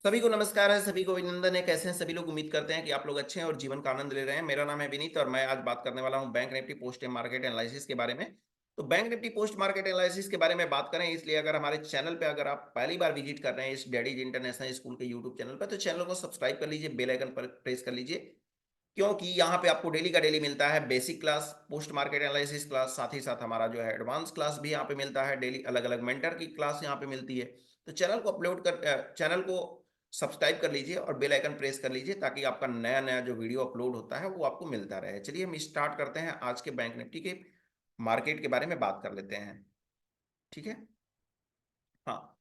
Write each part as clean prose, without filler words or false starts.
सभी को नमस्कार है, सभी को अभिनंदन है। कैसे हैं सभी लोग? उम्मीद करते हैं कि आप लोग अच्छे हैं और जीवन का आनंद ले रहे हैं। मेरा नाम है विनीत और मैं आज बात करने वाला हूं bank Nifty post market analysis के बारे में। तो bank Nifty post market analysis के बारे में बात करें, इसलिए अगर हमारे चैनल पे अगर आप पहली बार विजिट कर रहे हैं इस डैडीज इंटरनेशनल स्कूल के यूट्यूब चैनल पर, तो चैनल को सब्सक्राइब कर लीजिए, बेल आइकन पर प्रेस कर लीजिए, क्योंकि यहाँ पे आपको डेली का डेली मिलता है basic class, post market analysis class, साथ ही साथ हमारा जो है एडवांस क्लास भी यहाँ पे मिलता है। डेली अलग अलग मेंटर की क्लास यहाँ पे मिलती है। तो चैनल को सब्सक्राइब कर लीजिए और बेल आइकन प्रेस कर लीजिए, ताकि आपका नया नया जो वीडियो अपलोड होता है वो आपको मिलता रहे। चलिए हम स्टार्ट करते हैं, आज के बैंक निफ्टी के मार्केट के बारे में बात कर लेते हैं। ठीक है। हाँ,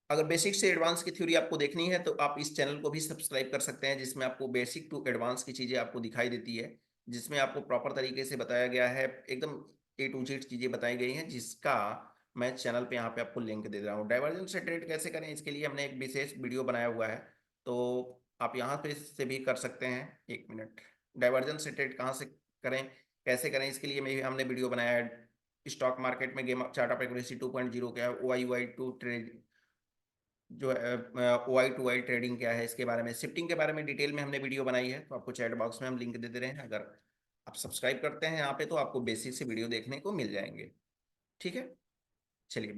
अगर बेसिक से एडवांस की थ्योरी आपको देखनी है तो आप इस चैनल को भी सब्सक्राइब कर सकते हैं, जिसमें आपको बेसिक टू एडवांस की चीज़ें आपको दिखाई देती है, जिसमें आपको प्रॉपर तरीके से बताया गया है, एकदम ए टू जेड चीज़ें बताई गई हैं, जिसका मैं चैनल पे यहाँ पे आपको लिंक दे रहा हूँ। डाइवर्जन से ट्रेड कैसे करें, इसके लिए हमने एक विशेष वीडियो बनाया हुआ है, तो आप यहाँ पे से भी कर सकते हैं। एक मिनट, डाइवर्जन से ट्रेड कहाँ से करें, कैसे करें, इसके लिए हमने वीडियो बनाया है। स्टॉक मार्केट में गेम चार्ट ऑफ एक्यूरेसी 2.0 क्या है, OI/2 ट्रेड जो है, OI/2I ट्रेडिंग क्या है, इसके बारे में, शिफ्टिंग के बारे में डिटेल में हमने वीडियो बनाई है, तो आपको चैट बॉक्स में हम लिंक दे दे रहे हैं। अगर आप सब्सक्राइब करते हैं यहाँ पे तो आपको बेसिक से वीडियो देखने को मिल जाएंगे। ठीक है। चलिए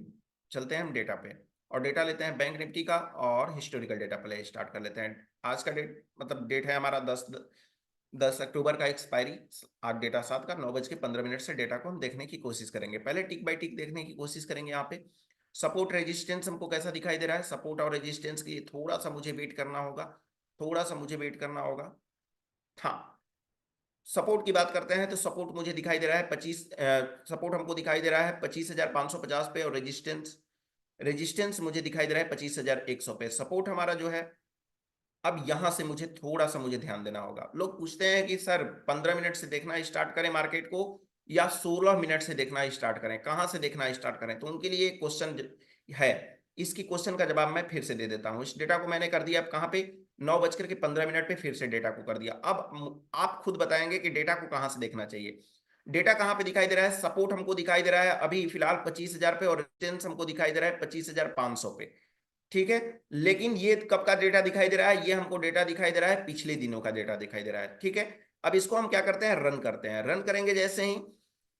चलते हैं हम डेटा पे, और डेटा लेते हैं बैंक निफ्टी का, और हिस्टोरिकल डेटा पहले स्टार्ट कर लेते हैं। आज का डेट, मतलब डेट है हमारा 10 अक्टूबर का एक्सपायरी। आज डेटा 7:09 से डेटा को हम देखने की कोशिश करेंगे। पहले टिक बाय टिक देखने की कोशिश करेंगे। यहाँ पे सपोर्ट रेजिस्टेंस हमको कैसा दिखाई दे रहा है, सपोर्ट और रेजिस्टेंस के लिए थोड़ा सा मुझे वेट करना होगा, थोड़ा सा मुझे वेट करना होगा। हाँ, सपोर्ट की बात करते हैं तो सपोर्ट मुझे दिखाई दे रहा है 25,000 पे, और रेजिस्टेंस रेजिस्टेंस मुझे दिखाई दे रहा है 25,100 पे। सपोर्ट हमारा जो है, अब यहां से मुझे थोड़ा सा मुझे ध्यान देना होगा। लोग पूछते हैं कि सर 15 मिनट से देखना स्टार्ट करें मार्केट को या 16 मिनट से देखना स्टार्ट करें, कहां से देखना स्टार्ट करें, तो उनके लिए क्वेश्चन है। इसकी क्वेश्चन का जवाब मैं फिर से दे देता हूं। इस डेटा को मैंने कर दिया अब कहां पे, 9:15 पे फिर से डेटा को कर दिया। अब आप खुद बताएंगे कि डेटा को कहां से देखना चाहिए। डेटा कहां पे दिखाई दे रहा है, सपोर्ट हमको दिखाई दे रहा है अभी फिलहाल 25,000 पे, और रेजिस्टेंस हमको दिखाई दे रहा है 25,500 पे। ठीक है। लेकिन ये कब का डेटा दिखाई दे रहा है, ये हमको डेटा दिखाई दे रहा है पिछले दिनों का डेटा दिखाई दे रहा है। ठीक है। अब इसको हम क्या करते हैं, रन करते हैं। रन करेंगे जैसे ही,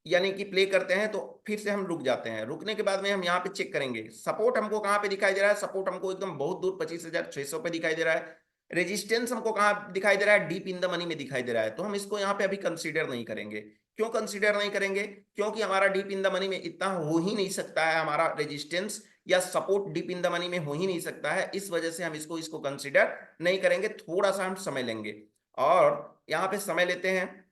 यानी कि प्ले करते हैं, तो फिर से हम रुक जाते हैं। रुकने के बाद में हम यहाँ पे चेक करेंगे सपोर्ट हमको कहाँ पे दिखाई दे रहा है। सपोर्ट हमको एकदम बहुत दूर 25,600 पे दिखाई दे रहा है। रेजिस्टेंस हमको कहाँ दिखाई दे रहा है, डीप इन द मनी में दिखाई दे रहा है। तो हम इसको यहाँ पे अभी कंसीडर नहीं करेंगे। क्यों कंसीडर नहीं करेंगे, क्योंकि हमारा डीप इन द मनी में इतना हो ही नहीं सकता है, हमारा रेजिस्टेंस या support deep in the money में हो ही नहीं सकता है। इस वजह से हम इसको इसको कंसीडर नहीं करेंगे, थोड़ा सा हम समय लेंगे। और यहाँ पे समय लेते हैं।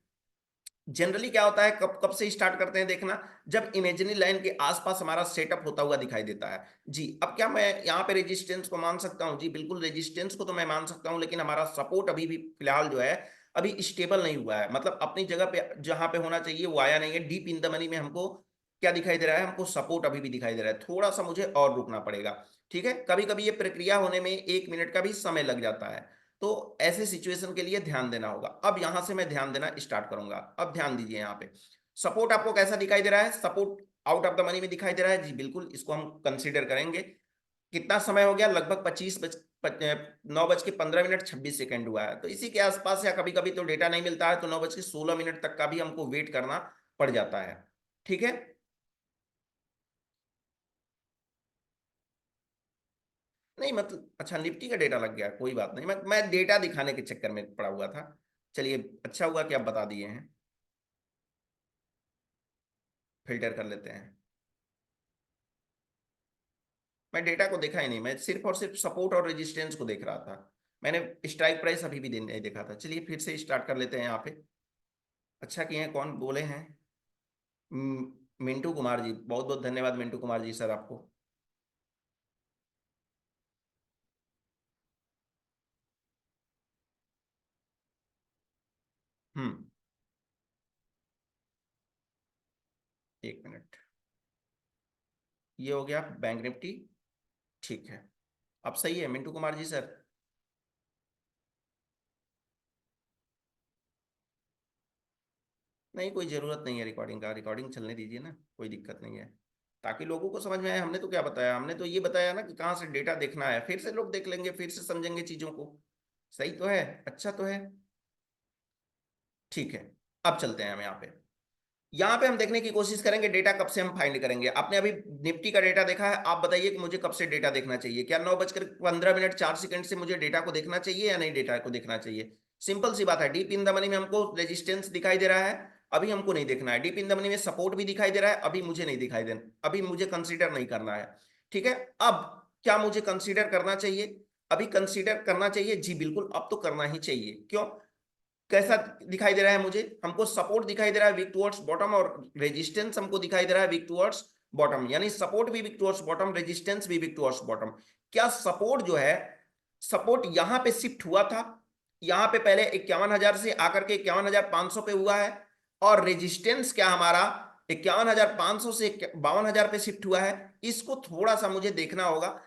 जनरली क्या होता है, कब कब से स्टार्ट करते हैं देखना, जब इमेजिनरी लाइन के आसपास हमारा सेटअप होता हुआ दिखाई देता है। जी, अब क्या मैं यहाँ पे रेजिस्टेंस को मान सकता हूँ? जी बिल्कुल, रेजिस्टेंस को तो मैं मान सकता हूँ, लेकिन हमारा सपोर्ट अभी भी फिलहाल जो है अभी स्टेबल नहीं हुआ है, मतलब अपनी जगह पे जहां पे होना चाहिए वो आया नहीं है। डीप इन द मनी में हमको क्या दिखाई दे रहा है, हमको सपोर्ट अभी भी दिखाई दे रहा है। थोड़ा सा मुझे और रुकना पड़ेगा। ठीक है। कभी कभी ये प्रक्रिया होने में 1 मिनट का भी समय लग जाता है, तो ऐसे सिचुएशन के लिए ध्यान देना होगा। अब यहां से मैं ध्यान देना स्टार्ट करूंगा। अब ध्यान दीजिए, यहाँ पे सपोर्ट आपको कैसा दिखाई दे रहा है, support out of the money में दिखाई दे रहा है। जी बिल्कुल, इसको हम कंसीडर करेंगे। कितना समय हो गया, लगभग 9:15 26 सेकेंड हुआ है, तो इसी के आसपास, या कभी कभी तो डेटा नहीं मिलता है तो 9:16 तक का भी हमको वेट करना पड़ जाता है। ठीक है। नहीं मतलब, अच्छा निफ्टी का डेटा लग गया, कोई बात नहीं, मैं डेटा दिखाने के चक्कर में पड़ा हुआ था। चलिए, अच्छा हुआ कि आप बता दिए हैं। फिल्टर कर लेते हैं। मैं डेटा को देखा ही नहीं, मैं सिर्फ और सिर्फ सपोर्ट और रेजिस्टेंस को देख रहा था। मैंने स्ट्राइक प्राइस अभी भी दिन नहीं देखा था। चलिए फिर से स्टार्ट कर लेते हैं यहाँ पे। अच्छा किए हैं, कौन बोले हैं? मिंटू कुमार जी, बहुत बहुत धन्यवाद मिंटू कुमार जी सर आपको। हम्म। 1 मिनट, ये हो गया बैंक निफ्टी। ठीक है, अब सही है मिंटू कुमार जी सर। नहीं, कोई ज़रूरत नहीं है रिकॉर्डिंग का, रिकॉर्डिंग चलने दीजिए ना, कोई दिक्कत नहीं है। ताकि लोगों को समझ में आए। हमने तो क्या बताया, हमने तो ये बताया ना कि कहाँ से डेटा देखना है, फिर से लोग देख लेंगे, फिर से समझेंगे चीजों को। सही तो है, अच्छा तो है। ठीक है, अब चलते हैं हम यहाँ पे हम देखने की कोशिश करेंगे डेटा कब से हम फाइंड करेंगे। आपने अभी निफ्टी का डेटा देखा है, आप बताइए कि मुझे कब से डेटा देखना चाहिए। क्या 9:15 से मुझे डेटा को देखना चाहिए या नहीं डेटा को देखना चाहिए? सिंपल सी बात है। डीप इन द मनी में हमको रेजिस्टेंस दिखाई दे रहा है, अभी हमको नहीं देखना है। डीप इन द मनी में सपोर्ट भी दिखाई दे रहा है, अभी मुझे नहीं दिखाई देना, अभी मुझे कंसिडर नहीं करना है। ठीक है, अब क्या मुझे कंसिडर करना चाहिए? अभी कंसिडर करना चाहिए, जी बिल्कुल, अब तो करना ही चाहिए। क्यों? कैसा दिखाई दे रहा है मुझे? हमको सपोर्ट दिखाई दे रहा है वीक टुवर्ड्स बॉटम, और रेजिस्टेंस हमको दिखाई दे रहा है वीक टुवर्ड्स बॉटम। यानी सपोर्ट भी वीक टुवर्ड्स बॉटम, रेजिस्टेंस भी वीक टुवर्ड्स बॉटम। क्या सपोर्ट जो है, सपोर्ट यहां पे शिफ्ट हुआ था, यहां पे पहले 51,000 से आकर के 51,500 पे हुआ है, और रेजिस्टेंस क्या हमारा 51,500 से 52,000 पे शिफ्ट हुआ है। इसको थोड़ा सा मुझे देखना होगा।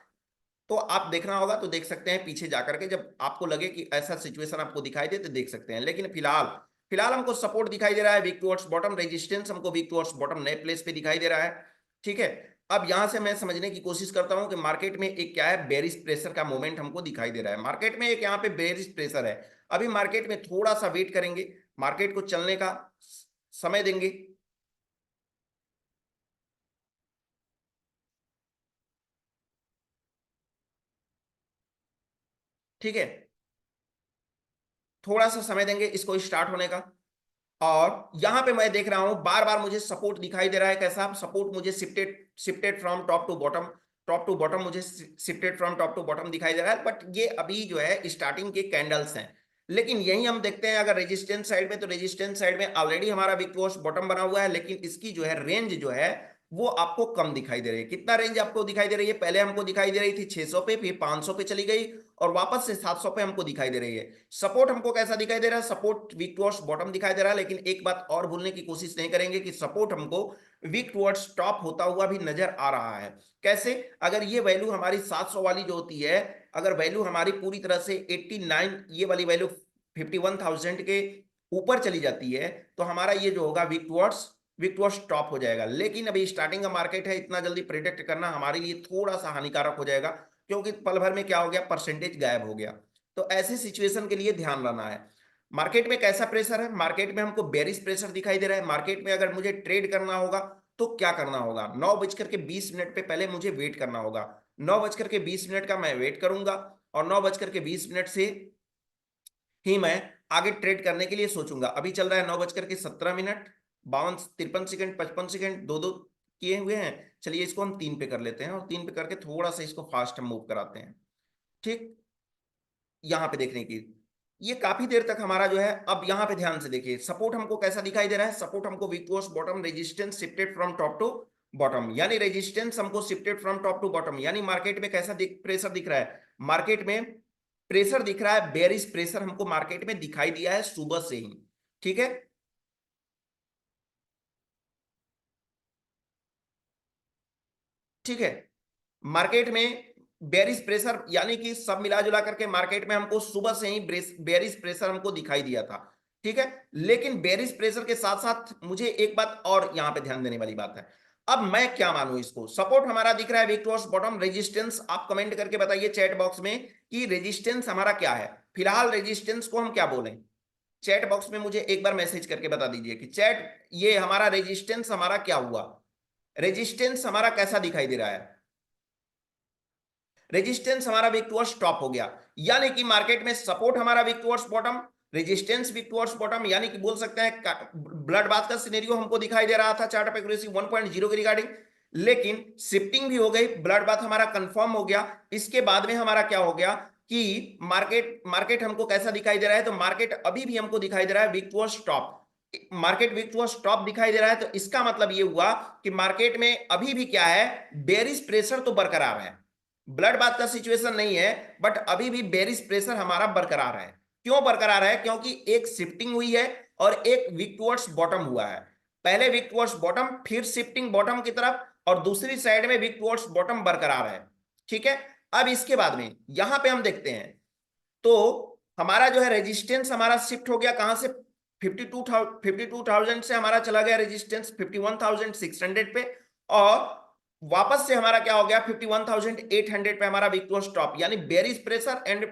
तो आप देखना होगा तो देख सकते हैं पीछे जाकर के, जब आपको लगे कि ऐसा सिचुएशन आपको दिखाई दे तो देख सकते हैं। लेकिन फिलहाल फिलहाल हमको सपोर्ट दिखाई दे रहा है वीक टुवर्ड्स बॉटम, रेजिस्टेंस हमको वीक टुवर्ड्स बॉटम नए प्लेस पे दिखाई दे रहा है। ठीक है, अब यहां से मैं समझने की कोशिश करता हूं कि मार्केट में एक क्या है, बेरिश प्रेशर का मोमेंट हमको दिखाई दे रहा है। मार्केट में एक यहाँ पे बेरिश प्रेशर है। अभी मार्केट में थोड़ा सा वेट करेंगे, मार्केट को चलने का समय देंगे। ठीक है, थोड़ा सा समय देंगे इसको स्टार्ट होने का। और यहां पे मैं देख रहा हूं बार बार मुझे सपोर्ट दिखाई दे रहा है। कैसा सपोर्ट? मुझे shifted shifted from top to bottom, top to bottom, मुझे shifted from top to bottom दिखाई दे रहा है। बट ये अभी जो है स्टार्टिंग के कैंडल्स हैं। लेकिन यही हम देखते हैं अगर रेजिस्टेंस साइड में, तो रेजिस्टेंस साइड में ऑलरेडी हमारा बिग क्रॉस बॉटम बना हुआ है, लेकिन इसकी जो है रेंज जो है वो आपको कम दिखाई दे रही है। कितना रेंज आपको दिखाई दे रही है? पहले हमको दिखाई दे रही थी 600 पे, फिर 500 पे चली गई, और वापस से 700 पे हमको दिखाई दे रही है। सपोर्ट हमको कैसा दिखाई दे रहा है? सपोर्ट वीक टुवर्ड्स बॉटम दिखाई दे रहा है। लेकिन एक बात और भूलने की कोशिश नहीं करेंगे कि सपोर्ट हमको वीक टुवर्ड्स टॉप होता हुआ भी नजर आ रहा है। कैसे? अगर ये वैल्यू हमारी 700 वाली जो होती है, अगर वैल्यू हमारी पूरी तरह से 89, ये वाली वैल्यू 51,000 के ऊपर चली जाती है, तो हमारा ये जो होगा वीक टुवर्ड्स टॉप हो जाएगा। लेकिन अभी स्टार्टिंग का मार्केट है, इतना जल्दी प्रिडिक्ट करना हमारे लिए थोड़ा सा हानिकारक हो जाएगा, क्योंकि पल भर में क्या हो गया, परसेंटेज गायब हो गया। तो ऐसे सिचुएशन के लिए ध्यान रखना है। मार्केट में कैसा प्रेशर है? मार्केट में हमको बेरिश प्रेशर दिखाई दे रहा है। मार्केट में अगर मुझे ट्रेड करना होगा तो क्या करना होगा? 9:20 पे पहले मुझे वेट करना होगा। 9:20 का मैं वेट करूंगा, और 9:20 से ही मैं आगे ट्रेड करने के लिए सोचूंगा। अभी चल रहा है 9:17, 52 53 सेकंड 55 सेकंड, दो दो किए हुए हैं। चलिए इसको हम 3 पे कर लेते हैं, और 3 पे करके थोड़ा सा इसको फास्ट हम मूव कराते हैं। ठीक, यहां पे देखने की, ये काफी देर तक हमारा जो है। अब यहां पे ध्यान से देखिए, सपोर्ट हमको कैसा दिखाई दे रहा है? सपोर्ट हमको weak towards bottom, resistance shifted from top to bottom. यानी रेजिस्टेंस हमको shifted from top to bottom, यानी मार्केट में कैसा प्रेशर दिख रहा है? मार्केट में प्रेशर दिख रहा है, बेरिश प्रेशर हमको मार्केट में दिखाई दिया है सुबह से ही। ठीक है, ठीक है, मार्केट में बेरिश प्रेशर, यानी कि सब मिला जुला करके मार्केट में हमको सुबह से ही बेरिश प्रेशर हमको दिखाई दिया था। ठीक है, लेकिन बेरिश प्रेशर के साथ साथ मुझे एक बात और यहां पे ध्यान देने वाली बात है। अब मैं क्या मानूं इसको? सपोर्ट हमारा दिख रहा है वीक टुवर्ड्स बॉटम, रेजिस्टेंस आप कमेंट करके बताइए चैट बॉक्स में कि रेजिस्टेंस हमारा क्या है। फिलहाल रेजिस्टेंस को हम क्या बोलें? चैट बॉक्स में मुझे एक बार मैसेज करके बता दीजिए कि चैट, ये हमारा रेजिस्टेंस हमारा क्या हुआ? रेजिस्टेंस हमारा कैसा दिखाई दे रहा है? रेजिस्टेंस हमारा वीक टुवर्ड्स टॉप हो गया, यानी कि मार्केट में सपोर्ट हमारा weak towards bottom, resistance weak towards bottom, यानी कि बोल सकते हैं ब्लड बाथ का सिनेरियो हमको दिखाई दे रहा था चार्ट ऑफ एक्यूरेसी 1.0 के रिगार्डिंग। लेकिन शिफ्टिंग भी हो गई, ब्लड बाथ हमारा कंफर्म हो गया। इसके बाद में हमारा क्या हो गया कि मार्केट मार्केट हमको कैसा दिखाई दे रहा है? तो मार्केट अभी भी हमको दिखाई दे रहा है weak towards top. Market weak towards top दिखाई दे रहा है, तो इसका मतलब ये हुआ कि मार्केट में अभी भी क्या है, बेरिश प्रेशर तो बरकरार है। ब्लड बाथ का सिचुएशन नहीं है, बट अभी भी बेरिश प्रेशर हमारा बरकरार है। क्यों बरकरार है? क्योंकि एक शिफ्टिंग हुई है और एक वीक टुवर्ड्स बॉटम हुआ है। पहले वीक टुवर्ड्स बॉटम, फिर शिफ्टिंग बॉटम की तरफ, और दूसरी साइड में वीक टुवर्ड्स बॉटम बरकरार है। ठीक है, अब इसके बाद में यहां पे हम देखते हैं, तो हमारा जो है रेजिस्टेंस हमारा शिफ्ट हो गया कहां से? 52,000 से हमारा चला गया रेजिस्टेंस 51,600 पे, और वापस से हमारा क्या हो गया 51,800 पे हमारा वीक टू स्टॉप, यानी bearish pressure and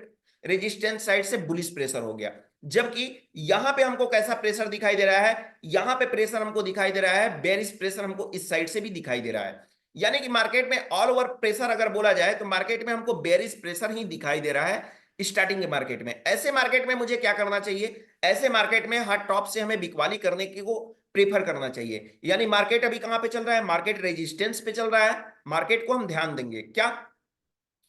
resistance side से बुलिश प्रेशर हो गया। जबकि यहां पे हमको कैसा प्रेशर दिखाई दे रहा है, यहां पे प्रेशर हमको दिखाई दे रहा है बेरिश प्रेशर हमको इस साइड से भी दिखाई दे रहा है। यानी कि मार्केट में ऑल ओवर प्रेशर अगर बोला जाए तो मार्केट में हमको बेरिश प्रेशर ही दिखाई दे रहा है स्टार्टिंग के मार्केट में। ऐसे मार्केट में मुझे क्या करना चाहिए, ऐसे मार्केट में हर टॉप से हमें बिकवाली करने की को प्रेफर करना चाहिए। यानी मार्केट अभी कहां पे चल रहा है, मार्केट रेजिस्टेंस पे चल रहा है। मार्केट को हम ध्यान देंगे क्या,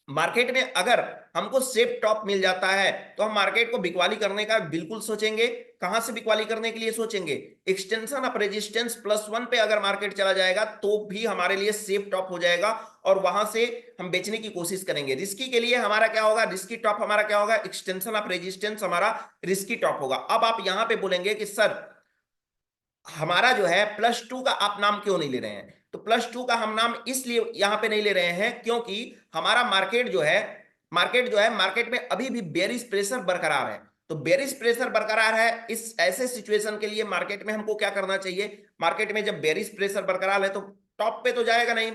मार्केट में अगर हमको सेफ टॉप मिल जाता है तो हम मार्केट को बिकवाली करने का बिल्कुल सोचेंगे। कहां से बिकवाली करने के लिए सोचेंगे, एक्सटेंशन ऑफ रेजिस्टेंस +1 पे अगर मार्केट चला जाएगा तो भी हमारे लिए सेफ टॉप हो जाएगा और वहां से हम बेचने की कोशिश करेंगे। रिस्की के लिए हमारा क्या होगा, रिस्की टॉप हमारा क्या होगा, एक्सटेंशन ऑफ रेजिस्टेंस हमारा रिस्की टॉप होगा। अब आप यहां पे बोलेंगे कि सर हमारा जो है +2 का आप नाम क्यों नहीं ले रहे हैं, तो +2 का हम नाम इसलिए यहां पे नहीं ले रहे हैं क्योंकि हमारा मार्केट में अभी भी बेरिश प्रेशर बरकरार है। तो बेरिश प्रेशर बरकरार है, इस ऐसे सिचुएशन के लिए मार्केट में हमको क्या करना चाहिए, मार्केट में जब बेरिश प्रेशर बरकरार है तो टॉप पे तो जाएगा नहीं,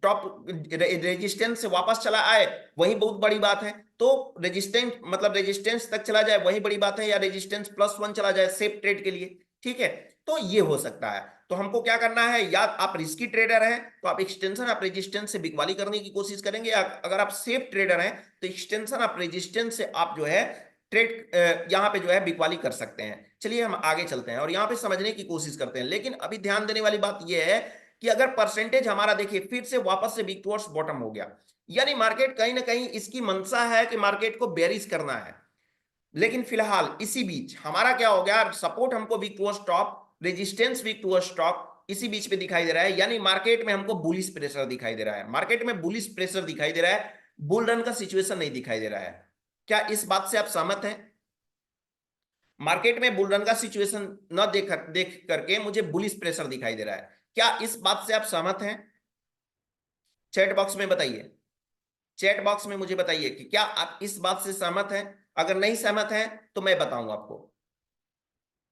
टॉप रेजिस्टेंस से वापस चला आए वही बहुत बड़ी बात है। तो रेजिस्टेंस मतलब रेजिस्टेंस तक चला जाए वही बड़ी बात है, या रेजिस्टेंस +1 चला जाए सेफ ट्रेड के लिए, ठीक है। तो ये हो सकता है। तो हमको क्या करना है, या आप रिस्की ट्रेडर हैं तो आप एक्सटेंशन ऑफ रेजिस्टेंस से बिकवाली करने की कोशिश करेंगे, या अगर आप सेफ ट्रेडर हैं तो एक्सटेंशन ऑफ रेजिस्टेंस से आप जो है ट्रेड यहां पे जो है बिकवाली कर सकते हैं। चलिए हम आगे चलते हैं और यहां पे समझने की कोशिश करते हैं। लेकिन अभी ध्यान देने वाली बात यह है कि अगर परसेंटेज हमारा देखिए फिर से वापस से वीक टुवर्ड्स बॉटम हो गया, यानी मार्केट कहीं ना कहीं इसकी मंशा है कि मार्केट को बेरिश करना है। लेकिन फिलहाल इसी बीच हमारा क्या हो गया, सपोर्ट हमको weak towards top, resistance weak towards top इसी बीच पे दिखाई दे रहा है। यानी मार्केट में हमको बुलिश प्रेशर दिखाई दे रहा है, मार्केट में बुलिश प्रेशर दिखाई दे रहा है, बुल रन का सिचुएशन नहीं दिखाई दे रहा है। क्या इस बात से आप सहमत हैं, मार्केट में बुल रन का सिचुएशन न देख करके मुझे बुलिश प्रेशर दिखाई दे रहा है, क्या इस बात से आप सहमत हैं, चैट बॉक्स में बताइए, चैट बॉक्स में मुझे बताइए कि क्या आप इस बात से सहमत हैं। अगर नहीं सहमत हैं तो मैं बताऊंगा आपको।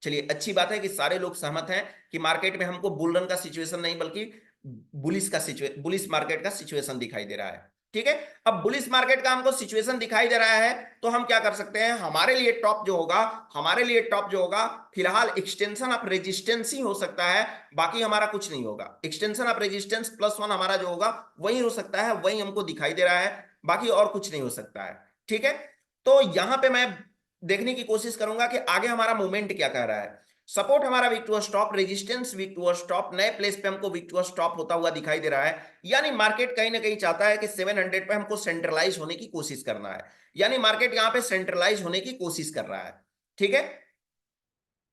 चलिए अच्छी बात है कि सारे लोग सहमत हैं कि मार्केट में हमको बुल रन का सिचुएशन नहीं बल्कि बुलिश मार्केट का सिचुएशन दिखाई दे रहा है, ठीक है। अब बुलिश मार्केट का हमको सिचुएशन दिखाई दे रहा है तो हम क्या कर सकते हैं, हमारे लिए टॉप जो होगा फिलहाल एक्सटेंशन ऑफ रेजिस्टेंस ही हो सकता है, बाकी हमारा कुछ नहीं होगा। एक्सटेंशन ऑफ रेजिस्टेंस +1 हमारा जो होगा वही हो सकता है, वही हमको दिखाई दे रहा है, बाकी और कुछ नहीं हो सकता है, ठीक है। तो यहां पे मैं देखने की कोशिश करूंगा कि आगे हमारा मूवमेंट क्या कह रहा है। सपोर्ट हमारा weak to stop, resistance weak to stop, नए प्लेस पे हमको वीक टू स्टॉप होता हुआ दिखाई दे रहा है। यानी मार्केट कहीं ना कहीं चाहता है कि 700 पे हमको सेंट्रलाइज होने की कोशिश करना है, यानी मार्केट यहां पे सेंट्रलाइज होने की कोशिश कर रहा है, ठीक है।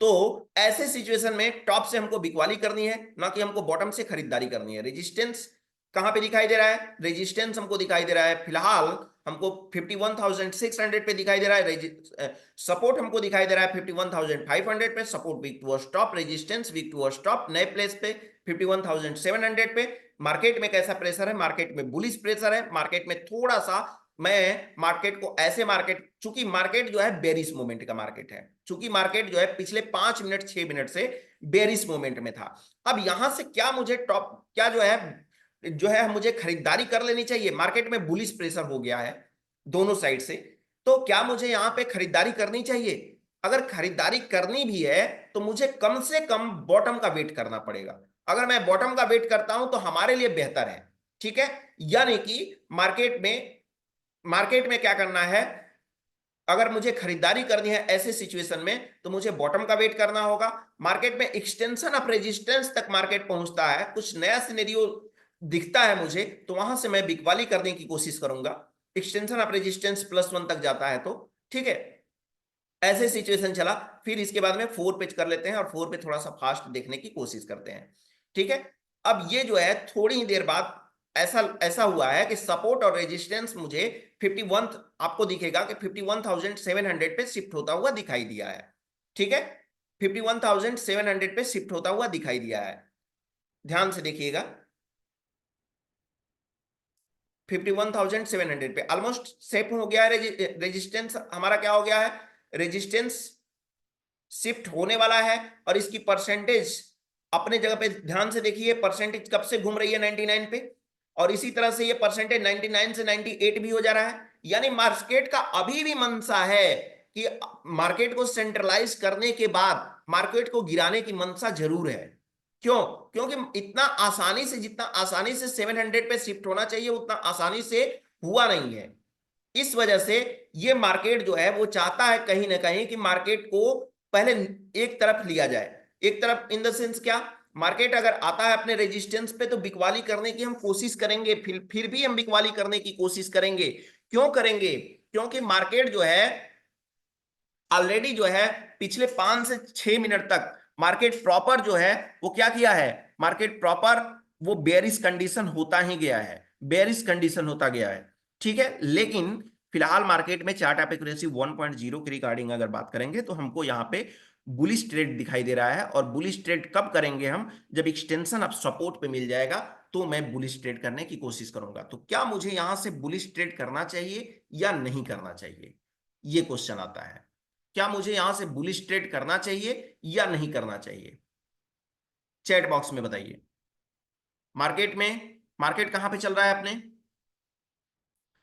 तो ऐसे सिचुएशन में टॉप से हमको बिकवाली करनी है, ना कि हमको बॉटम से खरीदारी करनी है। रेजिस्टेंस कहां पे दिखाई दे रहा है, रेजिस्टेंस हमको दिखाई दे रहा है फिलहाल हमको 51,600 पे दिखाई दे रहा है। सपोर्ट हमको दिखाई दे रहा है 51,500 पे, support weak to stop, resistance weak to stop, नए प्लेस पे 51,700 पे। मार्केट में कैसा प्रेशर है, मार्केट में बुलिश प्रेशर है। मार्केट में थोड़ा सा मैं मार्केट को ऐसे मार्केट, चूंकि मार्केट जो है बेरिश मूवमेंट का मार्केट है, चूंकि मार्केट जो है पिछले 5 मिनट 6 मिनट से बेरिश मूवमेंट में था। अब यहां से क्या मुझे टॉप क्या जो है मुझे खरीदारी कर लेनी चाहिए, मार्केट में बुलिश प्रेशर हो गया है दोनों साइड से, तो क्या मुझे यहां पे खरीदारी करनी चाहिए। अगर खरीदारी करनी भी है तो मुझे कम से कम बॉटम का वेट करना पड़ेगा। अगर मैं बॉटम का वेट करता हूं तो हमारे लिए बेहतर है, ठीक है। यानी कि मार्केट में क्या करना है, अगर मुझे खरीदारी करनी है ऐसे सिचुएशन में तो मुझे बॉटम का वेट करना होगा। मार्केट में एक्सटेंशन ऑफ रेजिस्टेंस तक मार्केट पहुंचता है, कुछ नया सिनेरियो दिखता है मुझे, तो वहां से मैं बिकवाली करने की कोशिश करूंगा। एक्सटेंशन ऑफ रेजिस्टेंस +1 तक जाता है तो ठीक है, ऐसे सिचुएशन चला। फिर इसके बाद में 4 पे कर लेते हैं और 4 पे थोड़ा सा फास्ट देखने की कोशिश करते हैं, ठीक है। अब ये जो है थोड़ी ही देर बाद ऐसा ऐसा हुआ है कि सपोर्ट और रेजिस्टेंस मुझे 51 आपको दिखेगा कि 51,700 पे शिफ्ट होता हुआ दिखाई दिया है, ठीक है। 51,700 पे शिफ्ट होता हुआ दिखाई दिया है, ध्यान से देखिएगा। 51,700 पे ऑलमोस्ट सेफ हो गया है। रेजिस्टेंस हमारा क्या हो गया है, रेजिस्टेंस शिफ्ट होने वाला है और इसकी परसेंटेज अपने जगह पे ध्यान से देखिए, परसेंटेज कब से घूम रही है 99 पे, और इसी तरह से ये परसेंटेज 99 से 98 भी हो जा रहा है। यानी मार्केट का अभी भी मंशा है कि मार्केट को सेंट्रलाइज करने के बाद मार्केट को गिराने की मंशा जरूर है। क्यों? क्योंकि इतना आसानी से, जितना आसानी से 700 पे शिफ्ट होना चाहिए उतना आसानी से हुआ नहीं है। इस वजह से ये मार्केट जो है वो चाहता है कहीं ना कहीं कि मार्केट को पहले एक तरफ लिया जाए। एक तरफ इन द सेंस क्या? मार्केट अगर आता है अपने रेजिस्टेंस पे तो बिकवाली करने की हम कोशिश करेंगे, फिर भी हम बिकवाली करने की कोशिश करेंगे। क्यों करेंगे? क्योंकि मार्केट जो है ऑलरेडी जो है पिछले 5 से 6 मिनट तक मार्केट प्रॉपर जो है वो क्या किया है, मार्केट प्रॉपर वो बेयरिश कंडीशन होता ही गया है, बेयरिश कंडीशन होता गया है। ठीक है, लेकिन फिलहाल मार्केट में चार्ट ऑफ एक्यूरेसी 1.0 के रिगार्डिंग अगर बात करेंगे तो हमको यहाँ पे बुलिश ट्रेड दिखाई दे रहा है। और बुलिश ट्रेड कब करेंगे हम? जब एक्सटेंशन ऑफ सपोर्ट पे मिल जाएगा तो मैं बुलिश ट्रेड करने की कोशिश करूंगा। तो क्या मुझे यहां से बुलिश ट्रेड करना चाहिए या नहीं करना चाहिए, ये क्वेश्चन आता है। क्या मुझे यहां से बुलिश ट्रेड करना चाहिए या नहीं करना चाहिए? चैट बॉक्स में बताइए। मार्केट में, मार्केट कहां पे चल रहा है अपने?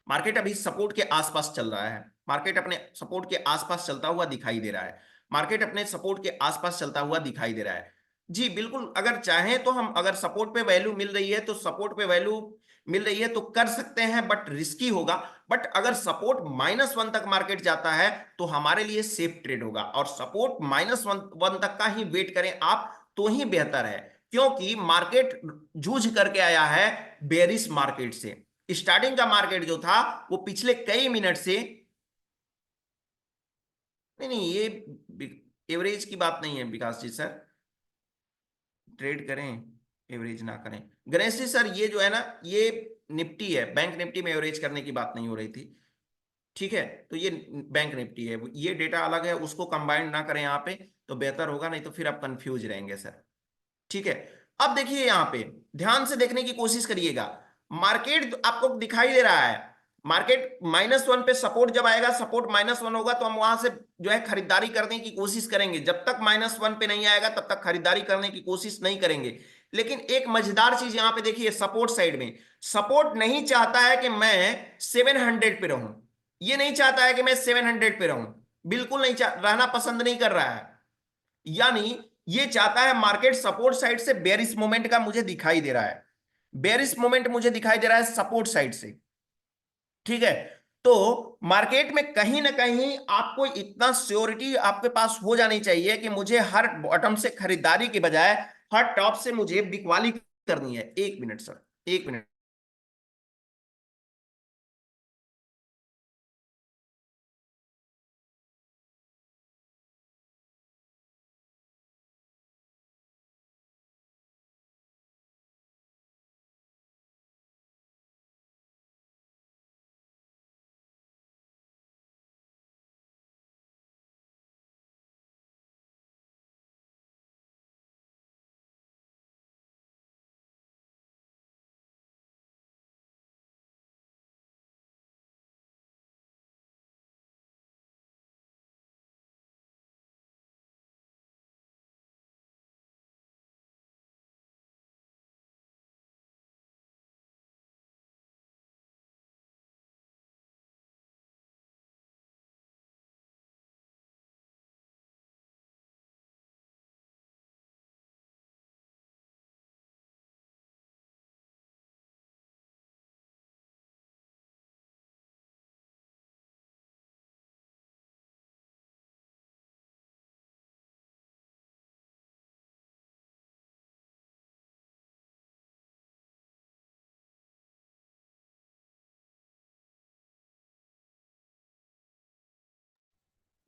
मार्केट अभी सपोर्ट के आसपास चल रहा है। मार्केट अपने सपोर्ट के आसपास चलता हुआ दिखाई दे रहा है। मार्केट अपने सपोर्ट के आसपास चलता हुआ दिखाई दे रहा है। जी बिल्कुल, अगर चाहें तो हम, अगर सपोर्ट पे वैल्यू मिल रही है तो सपोर्ट पे वैल्यू मिल रही है तो कर सकते हैं, बट रिस्की होगा। बट अगर सपोर्ट -1 तक मार्केट जाता है तो हमारे लिए सेफ ट्रेड होगा। और सपोर्ट -1 तक का ही वेट करें आप तो ही बेहतर है, क्योंकि मार्केट जूझ करके आया है बेरिश मार्केट से। स्टार्टिंग का मार्केट जो था वो पिछले कई मिनट से, नहीं नहीं ये एवरेज की बात नहीं है विकास जी सर, ट्रेड करें एवरेज ना करें। गणेश जी सर ये जो है ना ये निफ्टी है, बैंक निफ्टी में एवरेज करने की बात नहीं हो रही थी। ठीक है, तो ये बैंक निफ्टी है, ये डेटा अलग है, उसको कंबाइंड ना करें यहाँ पे तो बेहतर होगा, नहीं तो फिर आप कंफ्यूज रहेंगे सर। ठीक है, अब देखिए यहाँ पे ध्यान से देखने की कोशिश करिएगा। मार्केट आपको दिखाई दे रहा है, मार्केट -1 पे सपोर्ट जब आएगा, सपोर्ट -1 होगा तो हम वहां से जो है खरीदारी करने की कोशिश करेंगे। जब तक -1 पे नहीं आएगा तब तक खरीदारी करने की कोशिश नहीं करेंगे। लेकिन एक मजेदार चीज यहाँ पे देखिए, सपोर्ट साइड में सपोर्ट नहीं चाहता है कि मैं 700 पे रहूं, ये नहीं चाहता है कि मैं 700 पे रहूं, बिल्कुल नहीं रहना पसंद नहीं कर रहा है। यानी ये चाहता है, मार्केट सपोर्ट साइड से बेयरिश मोमेंट का मुझे दिखाई दे रहा है, बेयरिश मोमेंट मुझे दिखाई दे रहा है सपोर्ट साइड से। ठीक है, तो मार्केट में कहीं ना कहीं आपको इतना श्योरिटी आपके पास हो जानी चाहिए कि मुझे हर बॉटम से खरीदारी के बजाय हर टॉप से मुझे बिकवाली करनी है। 1 मिनट सर, 1 मिनट।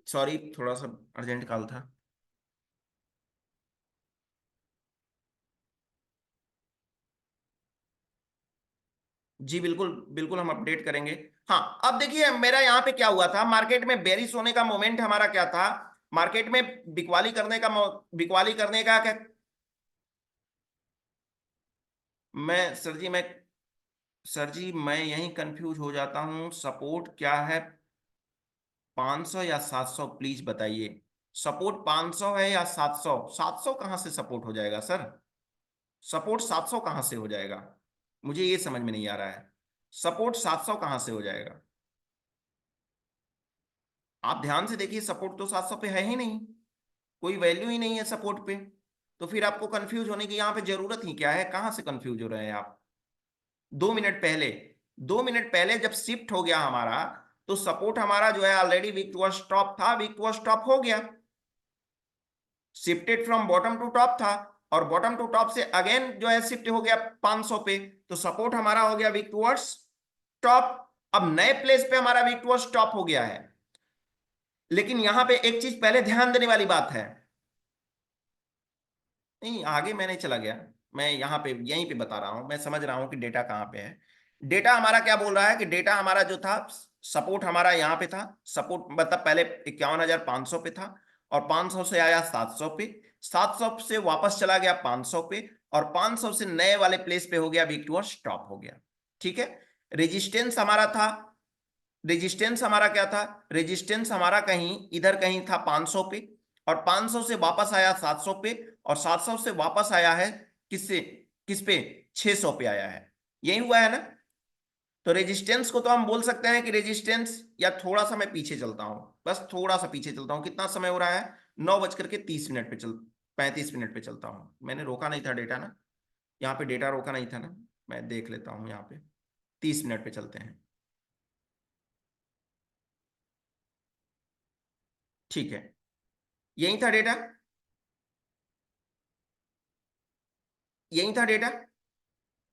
सॉरी, थोड़ा सा अर्जेंट कॉल था। जी बिल्कुल, बिल्कुल हम अपडेट करेंगे। हाँ, अब देखिए मेरा यहाँ पे क्या हुआ था, मार्केट में बेरिश होने का मोमेंट हमारा क्या था, मार्केट में बिकवाली करने का बिकवाली करने का क्या? मैं सर जी, मैं सर जी मैं यही कंफ्यूज हो जाता हूँ, सपोर्ट क्या है, 500 या 700 प्लीज बताइए। सपोर्ट 500 है या 700? 700 कहाँ से सपोर्ट हो जाएगा सर? सपोर्ट 700 कहाँ से हो जाएगा? मुझे ये समझ में नहीं आ रहा है, सपोर्ट 700 कहां से हो जाएगा? आप ध्यान से देखिए, सपोर्ट तो 700 पे है ही नहीं, कोई वैल्यू ही नहीं है सपोर्ट पे। तो फिर आपको कंफ्यूज होने की यहाँ पे जरूरत ही क्या है? कहां से कंफ्यूज हो रहे हैं आप? 2 मिनट पहले, 2 मिनट पहले जब शिफ्ट हो गया हमारा, तो सपोर्ट हमारा जो है ऑलरेडी वीक टू स्टॉप था, वीक टू स्टॉप हो गया, shifted from bottom to top था, और बॉटम टू टॉप से अगेन जो है शिफ्ट हो गया 500 पे, तो सपोर्ट हमारा हो गया वीक टूवर्ड्स टॉप। अब नए प्लेस पे हमारा वीक टूवर्ड्स टॉप हो गया है। लेकिन यहां पे एक चीज पहले ध्यान देने वाली बात है, नहीं आगे मैं नहीं चला गया, मैं यहाँ पे यहीं पे बता रहा हूं, मैं समझ रहा हूं कि डेटा कहाँ पे है। डेटा हमारा क्या बोल रहा है कि डेटा हमारा जो था, सपोर्ट हमारा यहाँ पे था, सपोर्ट मतलब पहले 51,500 पे था, और 500 से आया 700 पे, 700 से वापस चला गया 500 पे, और 500 से नए वाले प्लेस पे हो गया वीक टूवर्ड्स स्टॉप हो गया। ठीक है। रेजिस्टेंस हमारा था, रेजिस्टेंस हमारा क्या था? रेजिस्टेंस हमारा कहीं इधर कहीं था 500 पे, और 500 से वापस आया 700 पे, और 700 से वापस आया है किससे, किस पे? 600 पे आया है। यही हुआ है ना? तो रेजिस्टेंस को तो हम बोल सकते हैं कि रेजिस्टेंस, या थोड़ा सा मैं पीछे चलता हूं, बस थोड़ा सा पीछे चलता हूं, कितना समय हो रहा है? 9:30 पे चल, 35 मिनट पे चलता हूं, मैंने रोका नहीं था डेटा ना, यहाँ पे डेटा रोका नहीं था ना, मैं देख लेता हूँ यहाँ पे, 30 मिनट पे चलते हैं। ठीक है, यही था डेटा, यही था डेटा।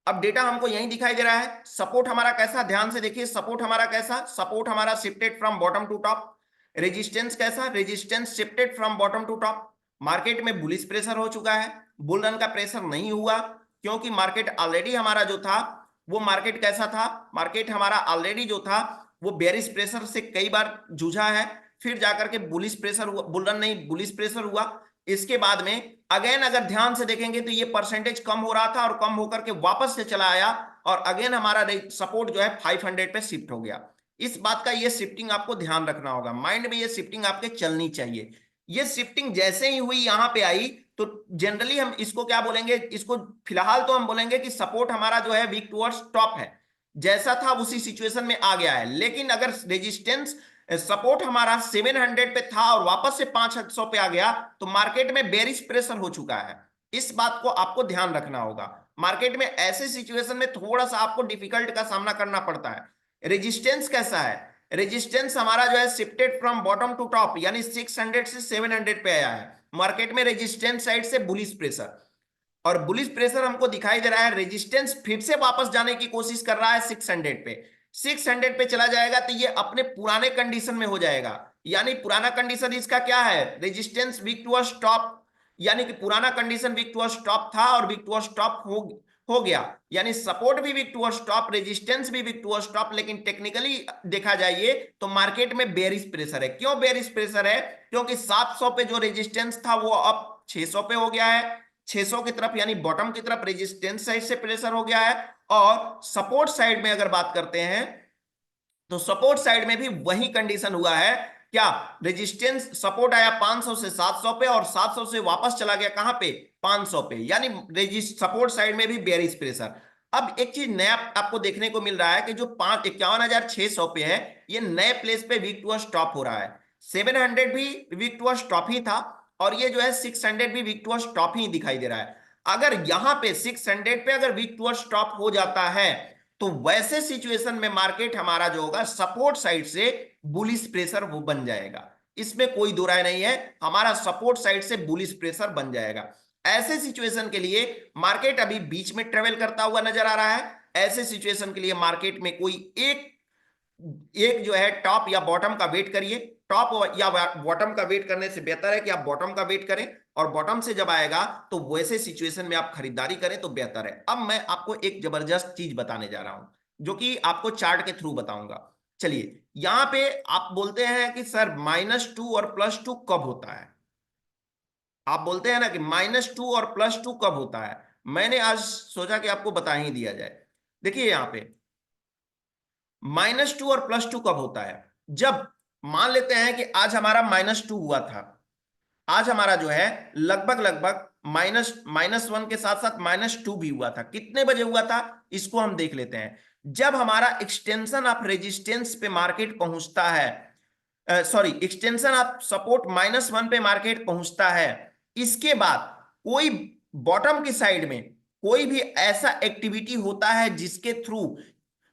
अब डेटा हमको यही दिखाई दे रहा है, सपोर्ट हमारा कैसा, ध्यान से देखिए, सपोर्ट हमारा कैसा, सपोर्ट हमारा shifted from bottom to top. Resistance कैसा? Resistance shifted from bottom to top. Market में बुलिश प्रेशर हो चुका है, बुल रन का प्रेशर नहीं हुआ, क्योंकि मार्केट ऑलरेडी हमारा जो था, वो मार्केट कैसा था, मार्केट हमारा ऑलरेडी जो था वो बेरिश प्रेशर से कई बार जूझा है, फिर जाकर के बुलिश प्रेशर हुआ, बुल रन नहीं बुलिश प्रेशर हुआ। इसके बाद में अगेन अगर ध्यान से देखेंगे तो ये परसेंटेज कम हो रहा था, और कम होकर के वापस से चला आया, और अगेन हमारा सपोर्ट जो है 500 पे शिफ्ट हो गया। इस बात का ये शिफ्टिंग आपको ध्यान रखना होगा, माइंड में ये शिफ्टिंग आपके चलनी चाहिए। ये शिफ्टिंग जैसे ही हुई यहां पे आई, तो जनरली हम इसको क्या बोलेंगे, इसको फिलहाल तो हम बोलेंगे कि सपोर्ट हमारा जो है वीक टूवर्ड्स टॉप है, जैसा था उसी सिचुएशन में आ गया है। लेकिन अगर रेजिस्टेंस, सपोर्ट हमारा 700 पे था और वापस से 500 पे आ गया, तो मार्केट में बेरिश प्रेशर हो चुका है। इस बात को आपको ध्यान रखना होगा, मार्केट में ऐसे सिचुएशन में थोड़ा सा आपको डिफिकल्ट का सामना करना पड़ता है। रेजिस्टेंस कैसा है? रेजिस्टेंस हमारा जो है shifted from bottom to top, यानी 600 से 700 पे आया है। मार्केट में रेजिस्टेंस साइड से बुलिश प्रेशर, और बुलिश प्रेशर हमको दिखाई दे रहा है, रेजिस्टेंस फिर से वापस जाने की कोशिश कर रहा है 600 पे, 600 पे चला जाएगा तो ये अपने पुराने कंडीशन में हो जाएगा। यानी पुराना कंडीशन इसका क्या है? रेजिस्टेंस वीक टू स्टॉप, यानी कि पुराना कंडीशन वीक टू स्टॉप था और वीक टू स्टॉप हो गया, यानी सपोर्ट भी वीक टू स्टॉप, रेजिस्टेंस भी वीक टू स्टॉप। लेकिन टेक्निकली देखा जाए तो मार्केट में बेरिश प्रेशर है। क्यों बेरिश प्रेशर है? क्योंकि 700 पे जो रेजिस्टेंस था वो अब 600 पे हो गया है, 600 की तरफ, यानी बॉटम की तरफ रेजिस्टेंस साइड से प्रेशर हो गया है। और सपोर्ट साइड में अगर बात करते हैं, तो सपोर्ट साइड में भी वही कंडीशन हुआ है। क्या? रेजिस्टेंस, सपोर्ट आया 500 से 700 पे, और 700 से वापस चला गया कहां पे? 500 पे, यानी सपोर्ट साइड में भी बेरिश प्रेशर। अब एक चीज नया आपको देखने को मिल रहा है कि जो 51,600 पे है, ये नए प्लेस पे वीक टू स्टॉप हो रहा है। 700 भी वीक टू स्टॉप ही था, और ये जो है 600 भी वीक टू स्टॉप ही दिखाई दे रहा है। अगर यहां पे 600 पे अगर वीक टू स्टॉप हो जाता है, तो वैसे सिचुएशन में मार्केट हमारा जो होगा सपोर्ट साइड से बुलिश प्रेशर वो बन जाएगा, इसमें कोई दो राय नहीं है, हमारा सपोर्ट साइड से बुलिश प्रेशर बन जाएगा। ऐसे सिचुएशन के लिए मार्केट अभी बीच में ट्रेवल करता हुआ नजर आ रहा है। ऐसे सिचुएशन के लिए मार्केट में कोई एक एक जो है टॉप या बॉटम का वेट करिए। टॉप या बॉटम का वेट करने से बेहतर है कि आप बॉटम का वेट करें, और बॉटम से जब आएगा तो वैसे सिचुएशन में आप खरीदारी करें तो बेहतर है। अब मैं आपको एक जबरदस्त चीज बताने जा रहा हूं, जो कि आपको चार्ट के थ्रू बताऊंगा। चलिए, यहां पे आप बोलते हैं कि सर -2 और +2 कब होता है? आप बोलते हैं ना कि -2 और +2 कब होता है? मैंने आज सोचा कि आपको बता ही दिया जाए। देखिए यहां पे -2 और +2 कब होता है? जब मान लेते हैं कि आज हमारा -2 हुआ था, आज हमारा जो है लगभग लगभग माइनस वन के साथ साथ -2 भी हुआ था। कितने बजे हुआ था इसको हम देख लेते हैं। जब हमारा एक्सटेंशन ऑफ रेजिस्टेंस पे मार्केट पहुंचता है, सॉरी, एक्सटेंशन ऑफ सपोर्ट -1 पे मार्केट पहुंचता है, इसके बाद कोई बॉटम की साइड में कोई भी ऐसा एक्टिविटी होता है जिसके थ्रू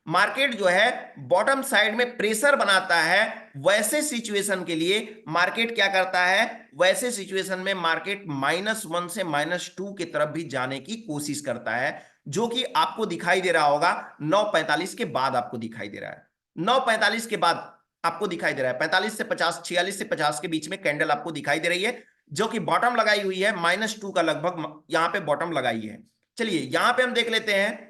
मार्केट जो है बॉटम साइड में प्रेशर बनाता है, वैसे सिचुएशन के लिए मार्केट क्या करता है, वैसे सिचुएशन में मार्केट -1 से -2 की तरफ भी जाने की कोशिश करता है, जो कि आपको दिखाई दे रहा होगा 9:45 के बाद आपको दिखाई दे रहा है। 9:45 के बाद आपको दिखाई दे रहा है 45 से 50, 46 से 50 के बीच में कैंडल आपको दिखाई दे रही है, जो कि बॉटम लगाई हुई है -2 का लगभग यहां पे बॉटम लगाई है। चलिए यहां पे हम देख लेते हैं,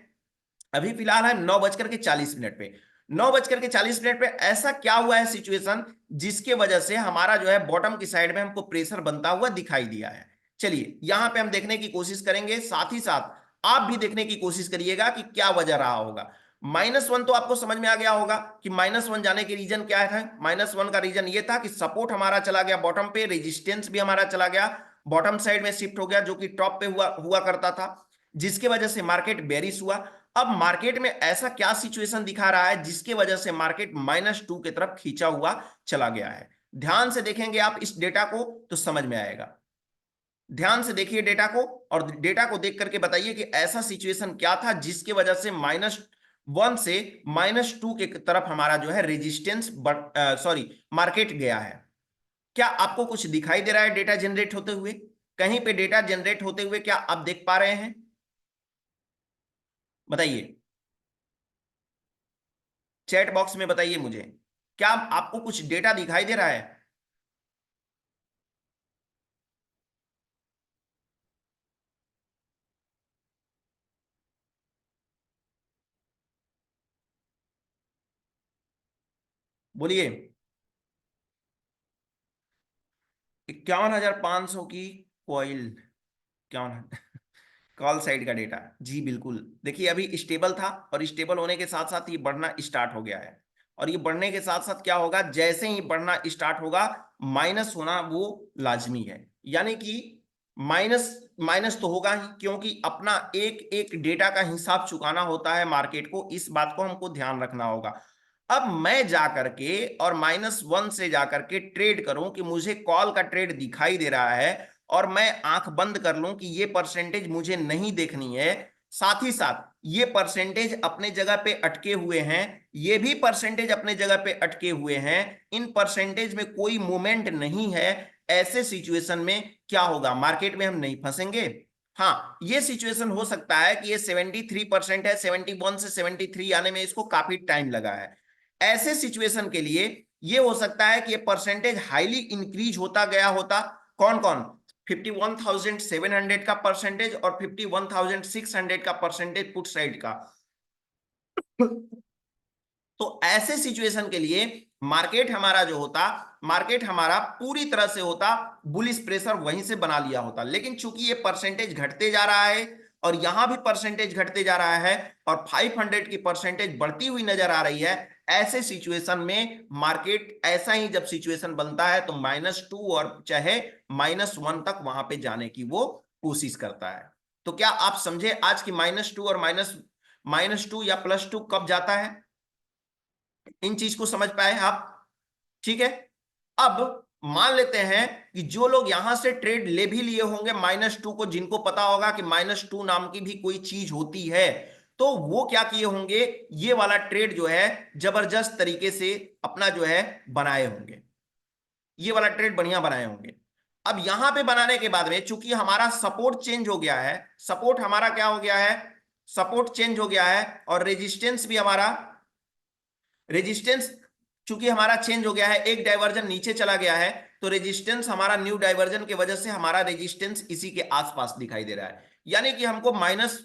अभी फिलहाल है 9:40 पे। 9:40 पे ऐसा क्या हुआ है सिचुएशन जिसके वजह से हमारा जो है बॉटम की साइड में हमको प्रेशर बनता हुआ दिखाई दिया है। चलिए यहां पे हम देखने की कोशिश करेंगे, साथ ही साथ आप भी देखने की कोशिश करिएगा कि क्या वजह रहा होगा। -1 तो आपको समझ में आ गया होगा कि -1 जाने के रीजन क्या था। -1 का रीजन ये था कि सपोर्ट हमारा चला गया बॉटम पे, रेजिस्टेंस भी हमारा चला गया बॉटम साइड में शिफ्ट हो गया, जो कि टॉप पे हुआ करता था, जिसके वजह से मार्केट बेरिश हुआ। अब मार्केट में ऐसा क्या सिचुएशन दिखा रहा है जिसके वजह से मार्केट -2 की तरफ खींचा हुआ चला गया है। ध्यान से देखेंगे आप इस डेटा को तो समझ में आएगा। ध्यान से देखिए डेटा को, और डेटा को देख करके बताइए कि ऐसा सिचुएशन क्या था जिसके वजह से -1 से -2 के तरफ हमारा जो है रेजिस्टेंस सॉरी मार्केट गया है। क्या आपको कुछ दिखाई दे रहा है डेटा जनरेट होते हुए? कहीं पे डेटा जनरेट होते हुए क्या आप देख पा रहे हैं? बताइए, चैट बॉक्स में बताइए मुझे, क्या आपको कुछ डेटा दिखाई दे रहा है? बोलिए। 51,500 की कॉइल, 51 कॉल साइड का डेटा, जी बिल्कुल। देखिए अभी स्टेबल था और स्टेबल होने के साथ साथ ये बढ़ना स्टार्ट हो गया है, और ये बढ़ने के साथ साथ क्या होगा, जैसे ही बढ़ना स्टार्ट होगा माइनस होना वो लाजमी है। यानी कि माइनस माइनस तो होगा ही, क्योंकि अपना एक एक डेटा का हिसाब चुकाना होता है मार्केट को, इस बात को हमको ध्यान रखना होगा। अब मैं जा करके और -1 से जा करके ट्रेड करूं कि मुझे कॉल का ट्रेड दिखाई दे रहा है, और मैं आंख बंद कर लूं कि ये परसेंटेज मुझे नहीं देखनी है, साथ ही साथ ये परसेंटेज अपने जगह पे अटके हुए हैं, ये भी परसेंटेज अपने जगह पे अटके हुए हैं, इन परसेंटेज में कोई मूवमेंट नहीं है, ऐसे सिचुएशन में क्या होगा, मार्केट में हम नहीं फंसेंगे। हाँ, ये सिचुएशन हो सकता है कि ये 73% है, 71 से 73 आने में इसको काफी टाइम लगा है। ऐसे सिचुएशन के लिए ये हो सकता है कि ये परसेंटेज हाईली इंक्रीज होता गया होता। कौन कौन? 51,700 का परसेंटेज और 51,600 का परसेंटेज पुट साइड का। तो ऐसे सिचुएशन के लिए मार्केट हमारा जो होता, मार्केट हमारा पूरी तरह से होता बुलिश प्रेशर वहीं से बना लिया होता, लेकिन चूंकि ये परसेंटेज घटते जा रहा है और यहां भी परसेंटेज घटते जा रहा है और 500 की परसेंटेज बढ़ती हुई नजर आ रही है, ऐसे सिचुएशन में मार्केट ऐसा ही जब सिचुएशन बनता है तो -2 और चाहे -1 तक वहां पे जाने की वो कोशिश करता है। तो क्या आप समझे आज की -2 और -2 या +2 कब जाता है? इन चीज को समझ पाए आप? ठीक है। अब मान लेते हैं कि जो लोग यहां से ट्रेड ले भी लिए होंगे -2 को, जिनको पता होगा कि -2 नाम की भी कोई चीज होती है, तो वो क्या किए होंगे, ये वाला ट्रेड जो है जबरदस्त तरीके से अपना जो है बनाए होंगे, ये वाला ट्रेड बढ़िया बनाए होंगे। अब यहां पे बनाने के बाद में चूंकि हमारा सपोर्ट चेंज हो गया है, सपोर्ट हमारा क्या हो गया है, सपोर्ट चेंज हो गया है, और रेजिस्टेंस भी हमारा, रेजिस्टेंस चूंकि हमारा चेंज हो गया है, एक डाइवर्जन नीचे चला गया है, तो रेजिस्टेंस हमारा न्यू डाइवर्जन की वजह से हमारा रेजिस्टेंस इसी के आसपास दिखाई दे रहा है। यानी कि हमको माइनस,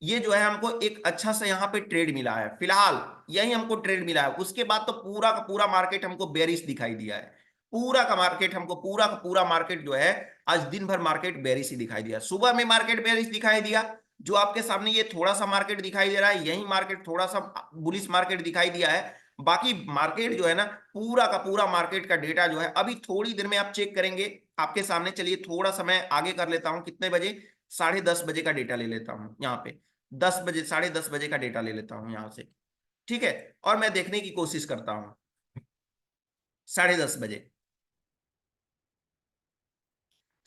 ये जो है हमको एक अच्छा सा यहाँ पे ट्रेड मिला है, फिलहाल यही हमको ट्रेड मिला है। उसके बाद तो पूरा का पूरा मार्केट हमको बेरिश दिखाई दिया है, पूरा का मार्केट हमको, पूरा का पूरा मार्केट जो है आज दिन भर मार्केट बेरिश ही दिखाई दिया। सुबह में मार्केट बेरिश दिखाई दिया, जो आपके सामने ये थोड़ा सा मार्केट दिखाई दे रहा है, यही मार्केट थोड़ा सा बुलिश मार्केट दिखाई दिया है। बाकी मार्केट जो है ना, पूरा का पूरा मार्केट का डेटा जो है अभी थोड़ी देर में आप चेक करेंगे आपके सामने। चलिए थोड़ा सा मैं आगे कर लेता हूं, कितने बजे, 10:30 बजे का डेटा ले लेता हूं यहाँ पे, 10 बजे, 10:30 बजे का डेटा ले लेता हूं यहाँ से, ठीक है। और मैं देखने की कोशिश करता हूं 10:30 बजे,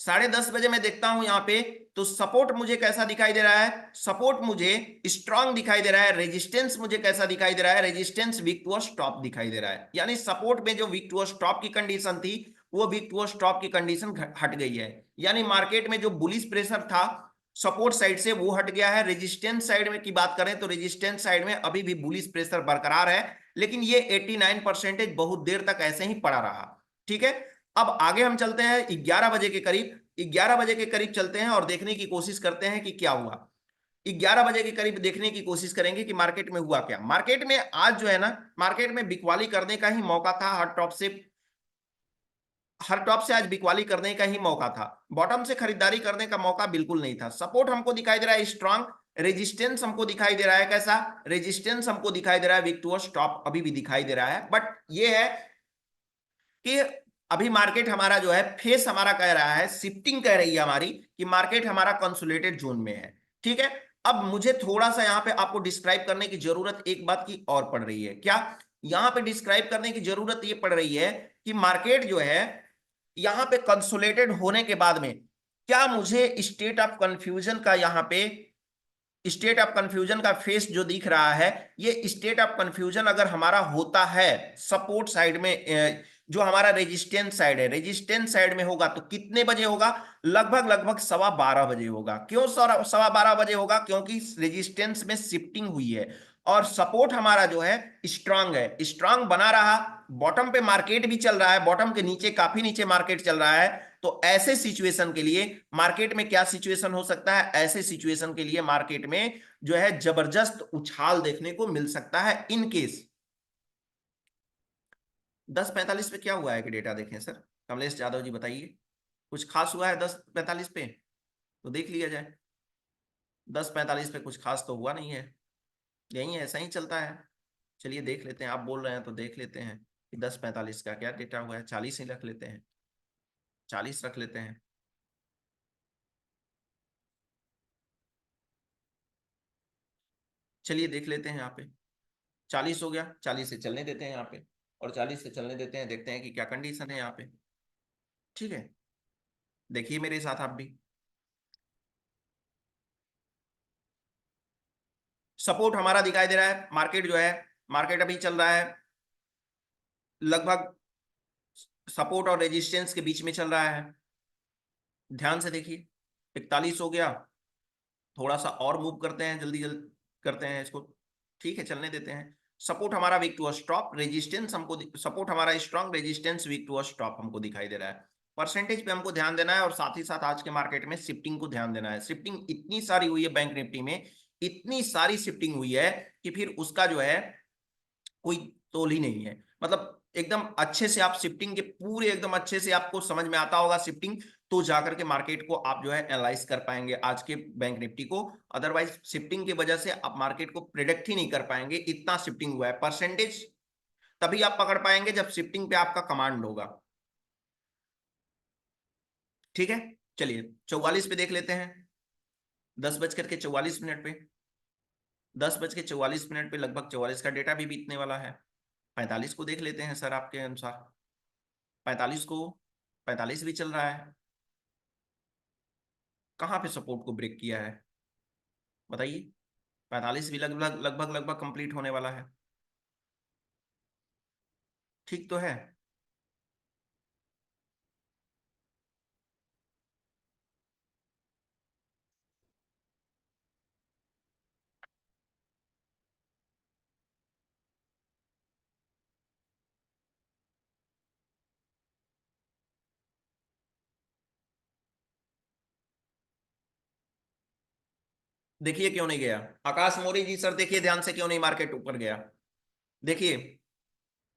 10:30 बजे मैं देखता हूं यहाँ पे, तो सपोर्ट मुझे कैसा दिखाई दे रहा है, सपोर्ट मुझे स्ट्रांग दिखाई दे रहा है। रेजिस्टेंस मुझे कैसा दिखाई दे रहा है, रेजिस्टेंस वीक टू स्टॉप दिखाई दे रहा है। यानी सपोर्ट में जो वीक टू स्टॉप की कंडीशन थी, वो वीक टू स्टॉप की कंडीशन हट गई है। यानी मार्केट में जो बुलिश प्रेशर था सपोर्ट साइड से, वो हट गया है। रेजिस्टेंस साइड में की बात करें तो रेजिस्टेंस साइड में अभी भी बुलिश प्रेशर बरकरार है, लेकिन ये 89% बहुत देर तक ऐसे ही पड़ा रहा, ठीक है। अब आगे हम चलते हैं 11 बजे के करीब, 11 बजे के करीब चलते हैं और देखने की कोशिश करते हैं कि क्या हुआ। 11 बजे के करीब देखने की कोशिश करेंगे कि मार्केट में हुआ क्या। मार्केट में आज जो है ना, मार्केट में बिकवाली करने का ही मौका था। हर टॉप से आज बिकवाली करने का ही मौका था, बॉटम से खरीदारी करने का मौका बिल्कुल नहीं था। सपोर्ट हमको दिखाई दे रहा है स्ट्रांग, रेजिस्टेंस हमको दिखाई दे रहा है कैसा, रेजिस्टेंस हमको दिखाई दे रहा है वीक टू स्टॉप अभी भी दिखाई दे रहा है। बट ये है कि अभी मार्केट हमारा जो है, फेस हमारा कह रहा है, शिफ्टिंग कह रही है हमारी कि मार्केट हमारा कंसोलिडेटेड जोन में है, ठीक है। अब मुझे थोड़ा सा यहाँ पे आपको डिस्क्राइब करने की जरूरत एक बात की और पड़ रही है। क्या यहाँ पे डिस्क्राइब करने की जरूरत ये पड़ रही है कि मार्केट जो है यहाँ पे कंसोलिडेटेड होने के बाद में, क्या मुझे स्टेट ऑफ कंफ्यूजन का यहाँ पे, स्टेट ऑफ कंफ्यूजन का फेस जो दिख रहा है, ये स्टेट ऑफ कंफ्यूजन अगर हमारा होता है सपोर्ट साइड में, जो हमारा रेजिस्टेंस साइड है, रेजिस्टेंस साइड में होगा तो कितने बजे होगा, लगभग लगभग 12:15 बजे होगा। क्यों 12:15 बजे होगा, क्योंकि रेजिस्टेंस में शिफ्टिंग हुई है और सपोर्ट हमारा जो है स्ट्रांग है, स्ट्रांग बना रहा। बॉटम पे मार्केट भी चल रहा है, बॉटम के नीचे काफी नीचे मार्केट चल रहा है। तो ऐसे सिचुएशन के लिए मार्केट में क्या सिचुएशन हो सकता है, ऐसे सिचुएशन के लिए मार्केट में जो है जबरदस्त उछाल देखने को मिल सकता है इन केस। 10:45 पे क्या हुआ है कि डेटा देखें सर, कमलेश यादव जी बताइए, कुछ खास हुआ है 10:45 पे, तो देख लिया जाए। 10:45 पे कुछ खास तो हुआ नहीं है, यही ऐसा ही चलता है। चलिए देख लेते हैं, आप बोल रहे हैं तो देख लेते हैं कि 10:45 का क्या डेटा हुआ है। 40 ही रख लेते हैं, 40 रख लेते हैं। चलिए देख लेते हैं यहाँ पे, 40 हो गया, 40 से चलने देते हैं यहाँ पे, और 40 से चलने देते हैं, देखते हैं कि क्या कंडीशन है यहाँ पे, ठीक है। देखिए मेरे साथ आप भी, सपोर्ट हमारा दिखाई दे रहा है, मार्केट जो है, मार्केट अभी चल रहा है लगभग सपोर्ट और रेजिस्टेंस के बीच में चल रहा है। ध्यान से देखिए, 41 हो गया, थोड़ा सा और मूव करते हैं, जल्दी जल्दी करते हैं इसको, ठीक है, चलने देते हैं। सपोर्ट हमारा वीक टू स्टॉप, रेजिस्टेंस हमको, सपोर्ट हमारा strong, resistance weak to stop हमको दिखाई दे रहा है। परसेंटेज पे हमको ध्यान देना है और साथ ही साथ आज के मार्केट में शिफ्टिंग को ध्यान देना है। शिफ्टिंग इतनी सारी हुई है बैंक निफ्टी में, इतनी सारी शिफ्टिंग हुई है कि फिर उसका जो है कोई तोल ही नहीं है। मतलब एकदम अच्छे से आप शिफ्टिंग के पूरे एकदम अच्छे से आपको समझ में आता होगा शिफ्टिंग, तो जाकर के मार्केट को आप जो है एनालाइज कर पाएंगे आज के बैंक निफ्टी को। अदरवाइज शिफ्टिंग की वजह से आप मार्केट को प्रिडिक्ट ही नहीं कर पाएंगे, इतना शिफ्टिंग हुआ है। परसेंटेज तभी आप पकड़ पाएंगे जब शिफ्टिंग पे आपका कमांड होगा, ठीक है। चलिए 44 पे देख लेते हैं, 10:44 पे, 10:44 पे लगभग 44 का डेटा भी बीतने वाला है। 45 को देख लेते हैं सर आपके अनुसार, 45 को, 45 भी चल रहा है, कहाँ पे सपोर्ट को ब्रेक किया है बताइए। 45 भी लगभग लगभग लगभग कंप्लीट होने वाला है, ठीक तो है। देखिए क्यों नहीं गया, आकाश मौर्य जी सर देखिए ध्यान से, क्यों नहीं मार्केट ऊपर गया, देखिए,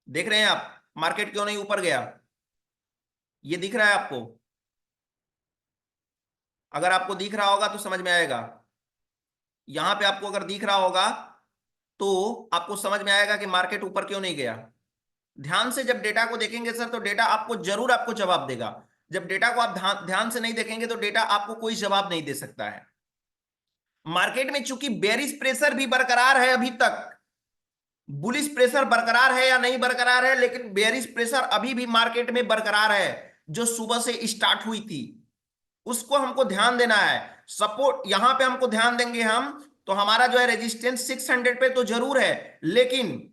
देख रहे हैं आप मार्केट क्यों नहीं ऊपर गया, ये दिख रहा है आपको, अगर आपको दिख रहा होगा तो समझ में आएगा। यहां पे आपको अगर दिख रहा होगा तो आपको समझ में आएगा कि मार्केट ऊपर क्यों नहीं गया। ध्यान से जब डेटा को देखेंगे सर, तो डेटा आपको जरूर आपको जवाब देगा। जब डेटा को आप ध्यान से नहीं देखेंगे तो डेटा आपको कोई जवाब नहीं दे सकता है। मार्केट में चूंकि बेरिश प्रेशर भी बरकरार है अभी तक, बुलिश प्रेशर बरकरार है या नहीं बरकरार है, लेकिन बेरिश प्रेशर अभी भी मार्केट में बरकरार है, जो सुबह से स्टार्ट हुई थी, उसको हमको ध्यान देना है। सपोर्ट यहां पे हमको ध्यान देंगे हम, तो हमारा जो है रेजिस्टेंस 600 पे तो जरूर है, लेकिन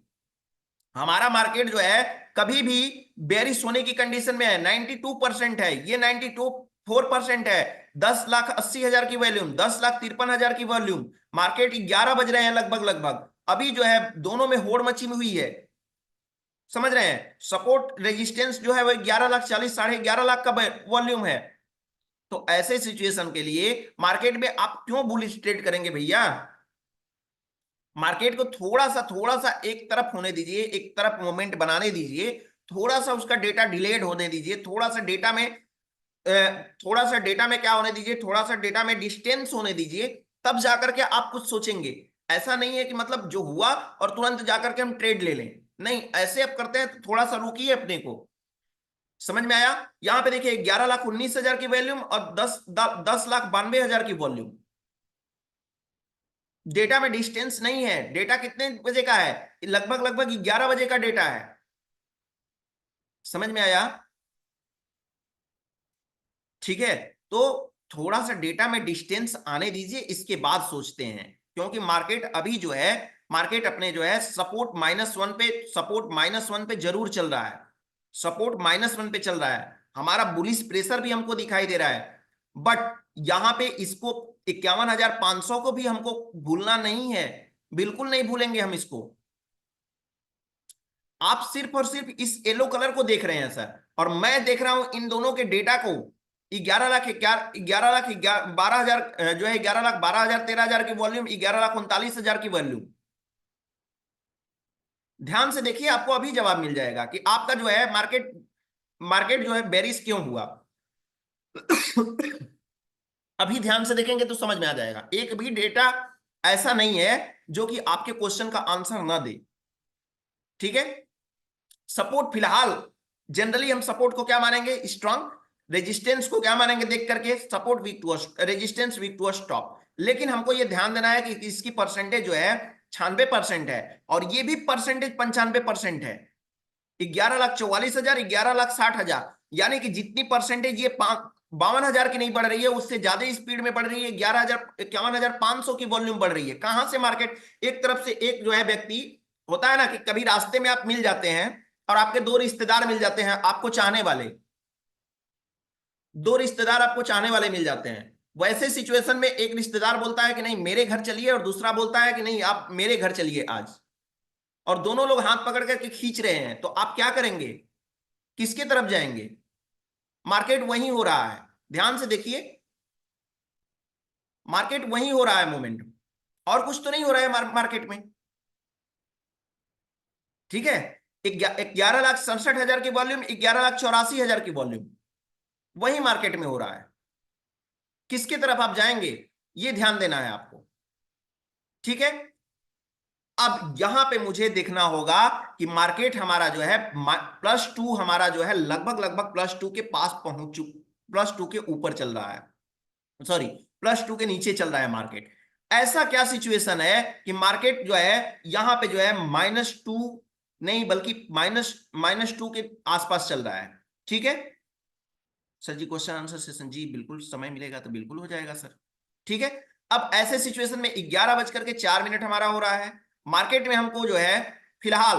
हमारा मार्केट जो है कभी भी बेरिश होने की कंडीशन में है। 92% है, ये 92.4% है। 10,80,000 की वॉल्यूम, 10,53,000 की वॉल्यूम, मार्केट 11 बज रहे हैं लगभग लगभग, अभी जो है दोनों में होड़ मची हुई है। समझ रहे हैं, सपोर्ट रेजिस्टेंस जो है वो 11,40,000 11.5 लाख का वॉल्यूम है। तो ऐसे सिचुएशन के लिए मार्केट में आप क्यों बुलिश ट्रेड करेंगे भैया। मार्केट को थोड़ा सा एक तरफ होने दीजिए, एक तरफ मोमेंट बनाने दीजिए, थोड़ा सा उसका डेटा डिलेड होने दीजिए, थोड़ा सा डेटा में क्या होने दीजिए, थोड़ा सा डेटा में डिस्टेंस होने दीजिए, तब जाकर के आप कुछ सोचेंगे। ऐसा नहीं है कि मतलब जो हुआ और तुरंत जाकर के हम ट्रेड ले लें, नहीं, ऐसे अब करते हैं तो थोड़ा सा रुकिए अपने को। समझ में आया। यहां पे देखिए 11,19,000 की वॉल्यूम और 10,92,000 की वॉल्यूम। डेटा में डिस्टेंस नहीं है, डेटा कितने बजे का है, लगभग लगभग 11 बजे का डेटा है। समझ में आया। ठीक है, तो थोड़ा सा डेटा में डिस्टेंस आने दीजिए, इसके बाद सोचते हैं, क्योंकि मार्केट अभी जो है, मार्केट अपने जो है सपोर्ट -1 पे जरूर चल रहा है, सपोर्ट -1 पे चल रहा है। हमारा बुलिश प्रेशर भी हमको दिखाई दे रहा है, बट यहां पे इसको 51,500 को भी हमको भूलना नहीं है, बिल्कुल नहीं भूलेंगे हम इसको। आप सिर्फ और सिर्फ इस येलो कलर को देख रहे हैं सर, और मैं देख रहा हूं इन दोनों के डेटा को। 11,12,000 जो है, 11,12,000 13,000 की वॉल्यूम, 11,39,000 की वॉल्यूम। ध्यान से देखिए, आपको अभी जवाब मिल जाएगा कि आपका जो है मार्केट मार्केट जो है बेरिश क्यों हुआ। अभी ध्यान से देखेंगे तो समझ में आ जाएगा। एक भी डेटा ऐसा नहीं है जो कि आपके क्वेश्चन का आंसर ना दे। ठीक है, सपोर्ट फिलहाल जनरली हम सपोर्ट को क्या मानेंगे, स्ट्रांग। रेजिस्टेंस को क्या मानेंगे देख करके, support weak to resistance weak to stop. लेकिन हमको ये ध्यान देना है कि इसकी परसेंटेज जो है 96% है, और ये भी परसेंटेज 95% है। 11,44,000, 11,60,000, यानी कि जितनी परसेंटेज ये 52,000 की नहीं बढ़ रही है, उससे ज्यादा स्पीड में बढ़ रही है। 51,500 की वॉल्यूम बढ़ रही है। कहां से मार्केट, एक तरफ से एक जो है व्यक्ति, होता है ना कि कभी रास्ते में आप मिल जाते हैं और आपके दो रिश्तेदार मिल जाते हैं आपको चाहने वाले, दो रिश्तेदार आपको चाहने वाले मिल जाते हैं। वैसे सिचुएशन में एक रिश्तेदार बोलता है कि नहीं मेरे घर चलिए, और दूसरा बोलता है कि नहीं आप मेरे घर चलिए आज, और दोनों लोग हाथ पकड़ करके खींच रहे हैं, तो आप क्या करेंगे, किसके तरफ जाएंगे। मार्केट वहीं हो रहा है, ध्यान से देखिए, मार्केट वहीं हो रहा है मोमेंट, और कुछ तो नहीं हो रहा है मार्केट में। ठीक है, 11,67,000 की वॉल्यूम, 11,84,000 की वॉल्यूम, वही मार्केट में हो रहा है। किसकी तरफ आप जाएंगे, ये ध्यान देना है आपको। ठीक है, अब यहां पे मुझे देखना होगा कि मार्केट हमारा जो है +2, हमारा जो है लगभग लगभग +2 के पास पहुंच +2 के ऊपर चल रहा है, सॉरी +2 के नीचे चल रहा है मार्केट। ऐसा क्या सिचुएशन है कि मार्केट जो है यहां पे जो है -2 नहीं, बल्कि -2 के आसपास चल रहा है। ठीक है सर जी, क्वेश्चन आंसर सेशन जी, बिल्कुल समय मिलेगा तो बिल्कुल हो जाएगा सर। ठीक है, अब ऐसे सिचुएशन में 11:04 हमारा हो रहा है। मार्केट में हमको जो है फिलहाल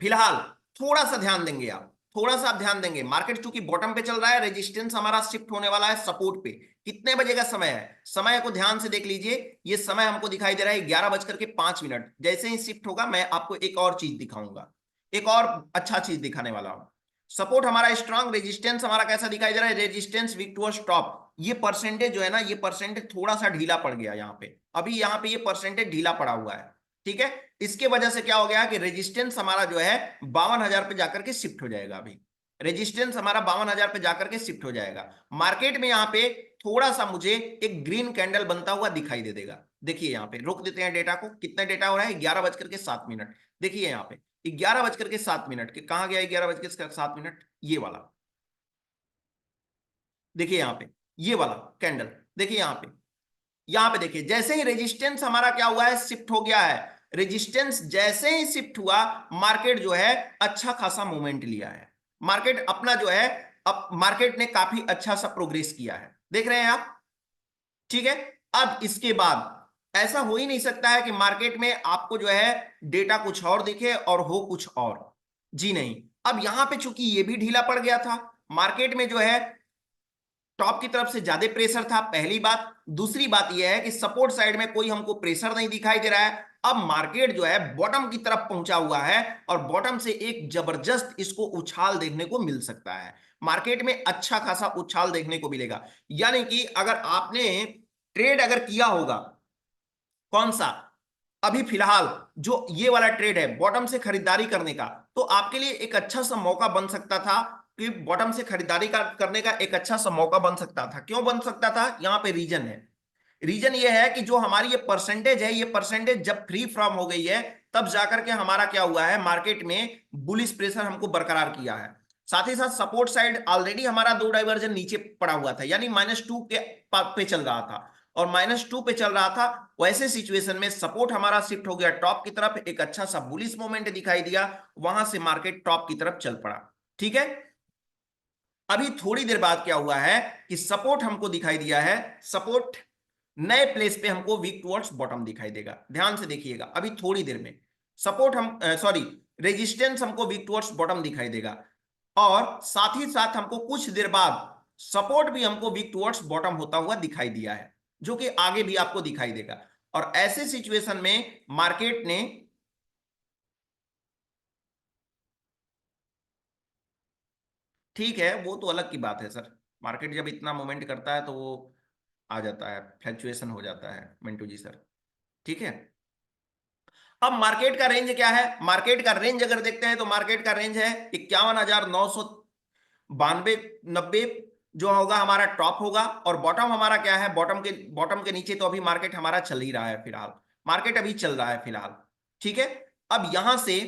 फिलहाल थोड़ा सा ध्यान देंगे आप, थोड़ा सा आप ध्यान देंगे। मार्केट चूंकि बॉटम पे चल रहा है, रेजिस्टेंस हमारा शिफ्ट होने वाला है सपोर्ट पे। कितने बजे का समय है, समय को ध्यान से देख लीजिए। ये समय हमको दिखाई दे रहा है 11:05। जैसे ही शिफ्ट होगा मैं आपको एक और चीज दिखाऊंगा, एक और अच्छा चीज दिखाने वाला हूं। सपोर्ट हमारा स्ट्रांग, रेजिस्टेंस हमारा कैसा दिखाई दे रहा है, रेजिस्टेंस वीक टू स्टॉप। ये परसेंटेज जो है ना, ये परसेंटेज थोड़ा सा ढीला पड़ गया यहाँ पे, अभी यहाँ पे ये परसेंटेज ढीला पड़ा हुआ है। ठीक है, इसके वजह से क्या हो गया कि रेजिस्टेंस हमारा जो है 52,000 पे जाकर के शिफ्ट हो जाएगा। अभी रेजिस्टेंस हमारा 52,000 पे जाकर के शिफ्ट हो जाएगा। मार्केट में यहाँ पे थोड़ा सा मुझे एक ग्रीन कैंडल बनता हुआ दिखाई दे देगा, देखिए यहाँ पे रोक देते हैं डेटा को, कितना डेटा हो रहा है 11:07। देखिए यहाँ पे 11:07 के कहा गया 11:07, ये वाला देखिए यहाँ पे, ये वाला कैंडल देखिए यहाँ पे, यहां पे देखिए जैसे ही रेजिस्टेंस हमारा क्या हुआ है, शिफ्ट हो गया है। रेजिस्टेंस जैसे ही शिफ्ट हुआ, मार्केट जो है अच्छा खासा मूवमेंट लिया है। मार्केट अपना जो है, अब मार्केट ने काफी अच्छा सा प्रोग्रेस किया है, देख रहे हैं आप। ठीक है, अब इसके बाद ऐसा हो ही नहीं सकता है कि मार्केट में आपको जो है डेटा कुछ और दिखे और हो कुछ और। जी नहीं, अब यहां पे चूंकि ये भी ढीला पड़ गया था, मार्केट में जो है टॉप की तरफ से ज्यादा प्रेशर था, पहली बात। दूसरी बात यह है कि सपोर्ट साइड में कोई हमको प्रेशर नहीं दिखाई दे रहा है। अब मार्केट जो है बॉटम की तरफ पहुंचा हुआ है और बॉटम से एक जबरदस्त इसको उछाल देखने को मिल सकता है। मार्केट में अच्छा खासा उछाल देखने को मिलेगा। यानी कि अगर आपने ट्रेड अगर किया होगा, कौन सा, अभी फिलहाल जो ये वाला ट्रेड है बॉटम से खरीदारी करने का, तो आपके लिए एक अच्छा सा मौका बन सकता था कि बॉटम से खरीदारी करने का एक अच्छा सा मौका बन सकता था। क्यों बन सकता था, यहां पे रीजन है। रीजन ये है कि जो हमारी ये परसेंटेज है, ये परसेंटेज जब फ्री फ्रॉम हो गई है, तब जाकर के हमारा क्या हुआ है, मार्केट में बुलिश प्रेशर हमको बरकरार किया है। साथ ही साथ सपोर्ट साइड ऑलरेडी हमारा दो डाइवर्जन नीचे पड़ा हुआ था, यानी -2 के पे चल रहा था और -2 पे चल रहा था। वैसे सिचुएशन में सपोर्ट हमारा शिफ्ट हो गया टॉप की तरफ, एक अच्छा सा बुलिश मोमेंट दिखाई दिया, वहां से मार्केट टॉप की तरफ चल पड़ा। ठीक है, अभी थोड़ी देर बाद क्या हुआ है कि सपोर्ट हमको दिखाई दिया है, सपोर्ट नए प्लेस पे हमको वीक टुवर्ड्स बॉटम दिखाई देगा। ध्यान से देखिएगा, अभी थोड़ी देर में सपोर्ट हम सॉरी रेजिस्टेंस हमको वीक टुवर्ड्स बॉटम दिखाई देगा और साथ ही साथ हमको कुछ देर बाद सपोर्ट भी हमको वीक टुवर्ड्स बॉटम होता हुआ दिखाई दिया है, जो कि आगे भी आपको दिखाई देगा। और ऐसे सिचुएशन में मार्केट ने, ठीक है वो तो अलग की बात है सर, मार्केट जब इतना मूवमेंट करता है तो वो आ जाता है, फ्लक्चुएशन हो जाता है मिंटू जी सर। ठीक है, अब मार्केट का रेंज क्या है, मार्केट का रेंज अगर देखते हैं तो मार्केट का रेंज है 51,992 90, जो होगा हमारा टॉप होगा। और बॉटम हमारा क्या है, बॉटम के नीचे तो अभी मार्केट हमारा चल ही रहा है फिलहाल, मार्केट अभी चल रहा है फिलहाल। ठीक है, अब यहां से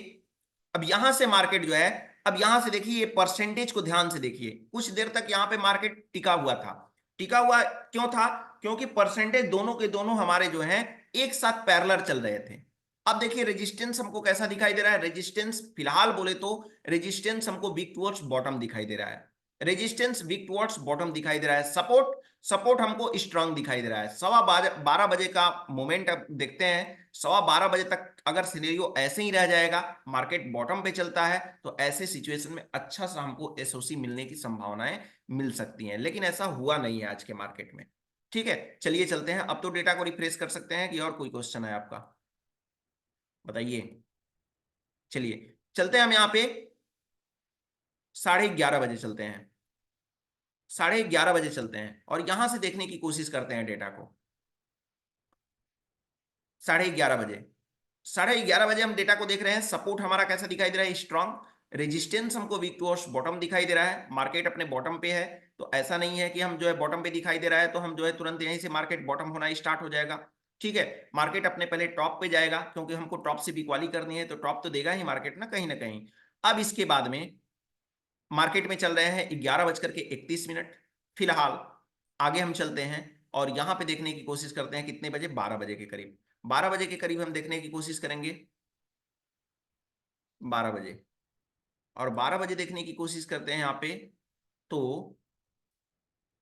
अब यहां से मार्केट जो है, अब यहां से देखिए ये परसेंटेज को ध्यान से देखिए, कुछ देर तक यहां पे मार्केट टिका हुआ था। टिका हुआ क्यों था, क्योंकि परसेंटेज दोनों के दोनों हमारे जो हैं एक साथ पैरेलल चल रहे थे। अब देखिए रेजिस्टेंस हमको कैसा दिखाई दे रहा है, रेजिस्टेंस फिलहाल बोले तो रेजिस्टेंस हमको वीक टुवर्ड्स बॉटम दिखाई दे रहा है, रेजिस्टेंस वीक टुवर्ड्स बॉटम दिखाई दे रहा है। सपोर्ट सपोर्ट हमको स्ट्रांग दिखाई दे रहा है। 12:15 का मोमेंट अब देखते हैं, 12:15 तक अगर सिनेरियो ऐसे ही रह जाएगा, मार्केट बॉटम पे चलता है, तो ऐसे सिचुएशन में अच्छा सा हमको एसओसी मिलने की संभावनाएं मिल सकती हैं, लेकिन ऐसा हुआ नहीं है आज के मार्केट में। ठीक है, चलिए चलते हैं, अब तो डेटा को रिफ्रेश कर सकते हैं कि और कोई क्वेश्चन है आपका, बताइए। चलिए चलते हैं हम यहाँ पे 11:30 बजे चलते हैं, 11:30 बजे चलते हैं और यहां से देखने की कोशिश करते हैं डेटा को। 11:30 बजे, 11:30 बजे हम डेटा को देख रहे हैं। सपोर्ट हमारा कैसा दिखाई दे रहा है, स्ट्रॉन्ग। रेजिस्टेंस हमको वीक टुवर्ड्स बॉटम दिखाई दे रहा है, मार्केट अपने बॉटम पे है। तो ऐसा नहीं है कि हम जो है बॉटम पे दिखाई दे रहा है तो हम जो है तुरंत यहीं से मार्केट बॉटम होना स्टार्ट हो जाएगा। ठीक है, मार्केट अपने पहले टॉप पे जाएगा, क्योंकि हमको टॉप से भी इक्वाली करनी है, तो टॉप तो देगा ही मार्केट ना कहीं ना कहीं। अब इसके बाद में मार्केट में चल रहे हैं 11:31। फिलहाल आगे हम चलते हैं और यहां पे देखने की कोशिश करते हैं कितने बजे, 12 बजे के करीब। 12 बजे के करीब हम देखने की कोशिश करेंगे, 12 बजे। और 12 बजे देखने की कोशिश करते हैं यहाँ पे, तो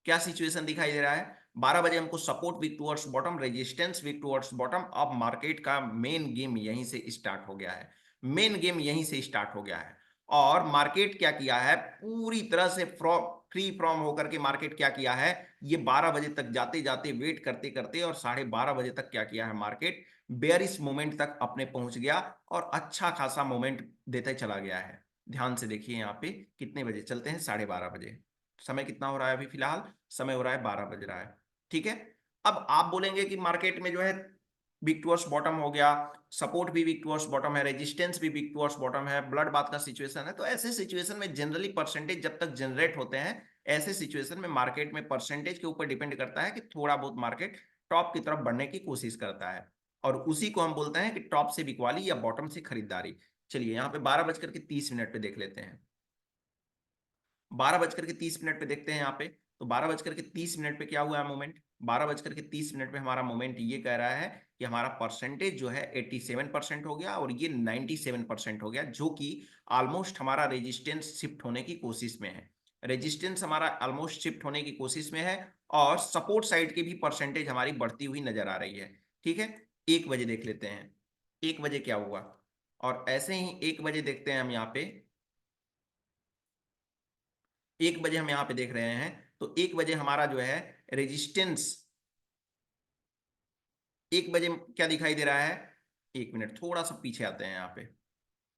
क्या सिचुएशन दिखाई दे रहा है। 12 बजे हमको support weak towards bottom, resistance weak towards bottom. अब मार्केट का मेन गेम यहीं से स्टार्ट हो गया है, मेन गेम यहीं से स्टार्ट हो गया है। और मार्केट क्या किया है, पूरी तरह से फ्री फ्रॉम होकर के मार्केट क्या किया है, ये 12 बजे तक जाते जाते वेट करते करते और 12:30 बजे तक क्या किया है, मार्केट बेयरिश मोमेंट तक अपने पहुंच गया और अच्छा खासा मोमेंट देते चला गया है। ध्यान से देखिए यहाँ पे कितने बजे चलते हैं, 12:30 बजे। समय कितना हो रहा है अभी फिलहाल, समय हो रहा है 12 बज रहा है। ठीक है, अब आप बोलेंगे कि मार्केट में जो है वीक टुवर्ड्स बॉटम हो गया, सपोर्ट भी वीक टुवर्ड्स बॉटम है, रेजिस्टेंस भी वीक टुवर्ड्स बॉटम है, ब्लड बाथ का सिचुएशन है। तो ऐसे सिचुएशन में जनरली परसेंटेज जब तक जनरेट होते हैं, ऐसे सिचुएशन में मार्केट में परसेंटेज के ऊपर डिपेंड करता है कि थोड़ा बहुत मार्केट टॉप की तरफ बढ़ने की कोशिश करता है, और उसी को हम बोलते हैं कि टॉप से बिकवाली या बॉटम से खरीदारी। चलिए यहाँ पे 12:30 पे देख लेते हैं। 12:30 पे देखते हैं यहाँ पे। तो 12:30 पे क्या हुआ है मोमेंट? 12:30 पे हमारा मोमेंट ये कह रहा है कि हमारा परसेंटेज जो है 87% हो गया, और ये 97% हो गया, जो कि ऑलमोस्ट हमारा रेजिस्टेंस शिफ्ट होने की कोशिश में है। रेजिस्टेंस हमारा ऑलमोस्ट शिफ्ट होने की कोशिश में है, और सपोर्ट साइड की भी परसेंटेज हमारी बढ़ती हुई नजर आ रही है। ठीक है, 1 बजे देख लेते हैं। 1 बजे क्या हुआ? और ऐसे ही 1 बजे देखते हैं हम यहाँ पे। 1 बजे हम यहाँ पे देख रहे हैं, तो 1 बजे हमारा जो है रेजिस्टेंस, 1 बजे क्या दिखाई दे रहा है? 1 मिनट, थोड़ा सा पीछे आते हैं यहाँ पे,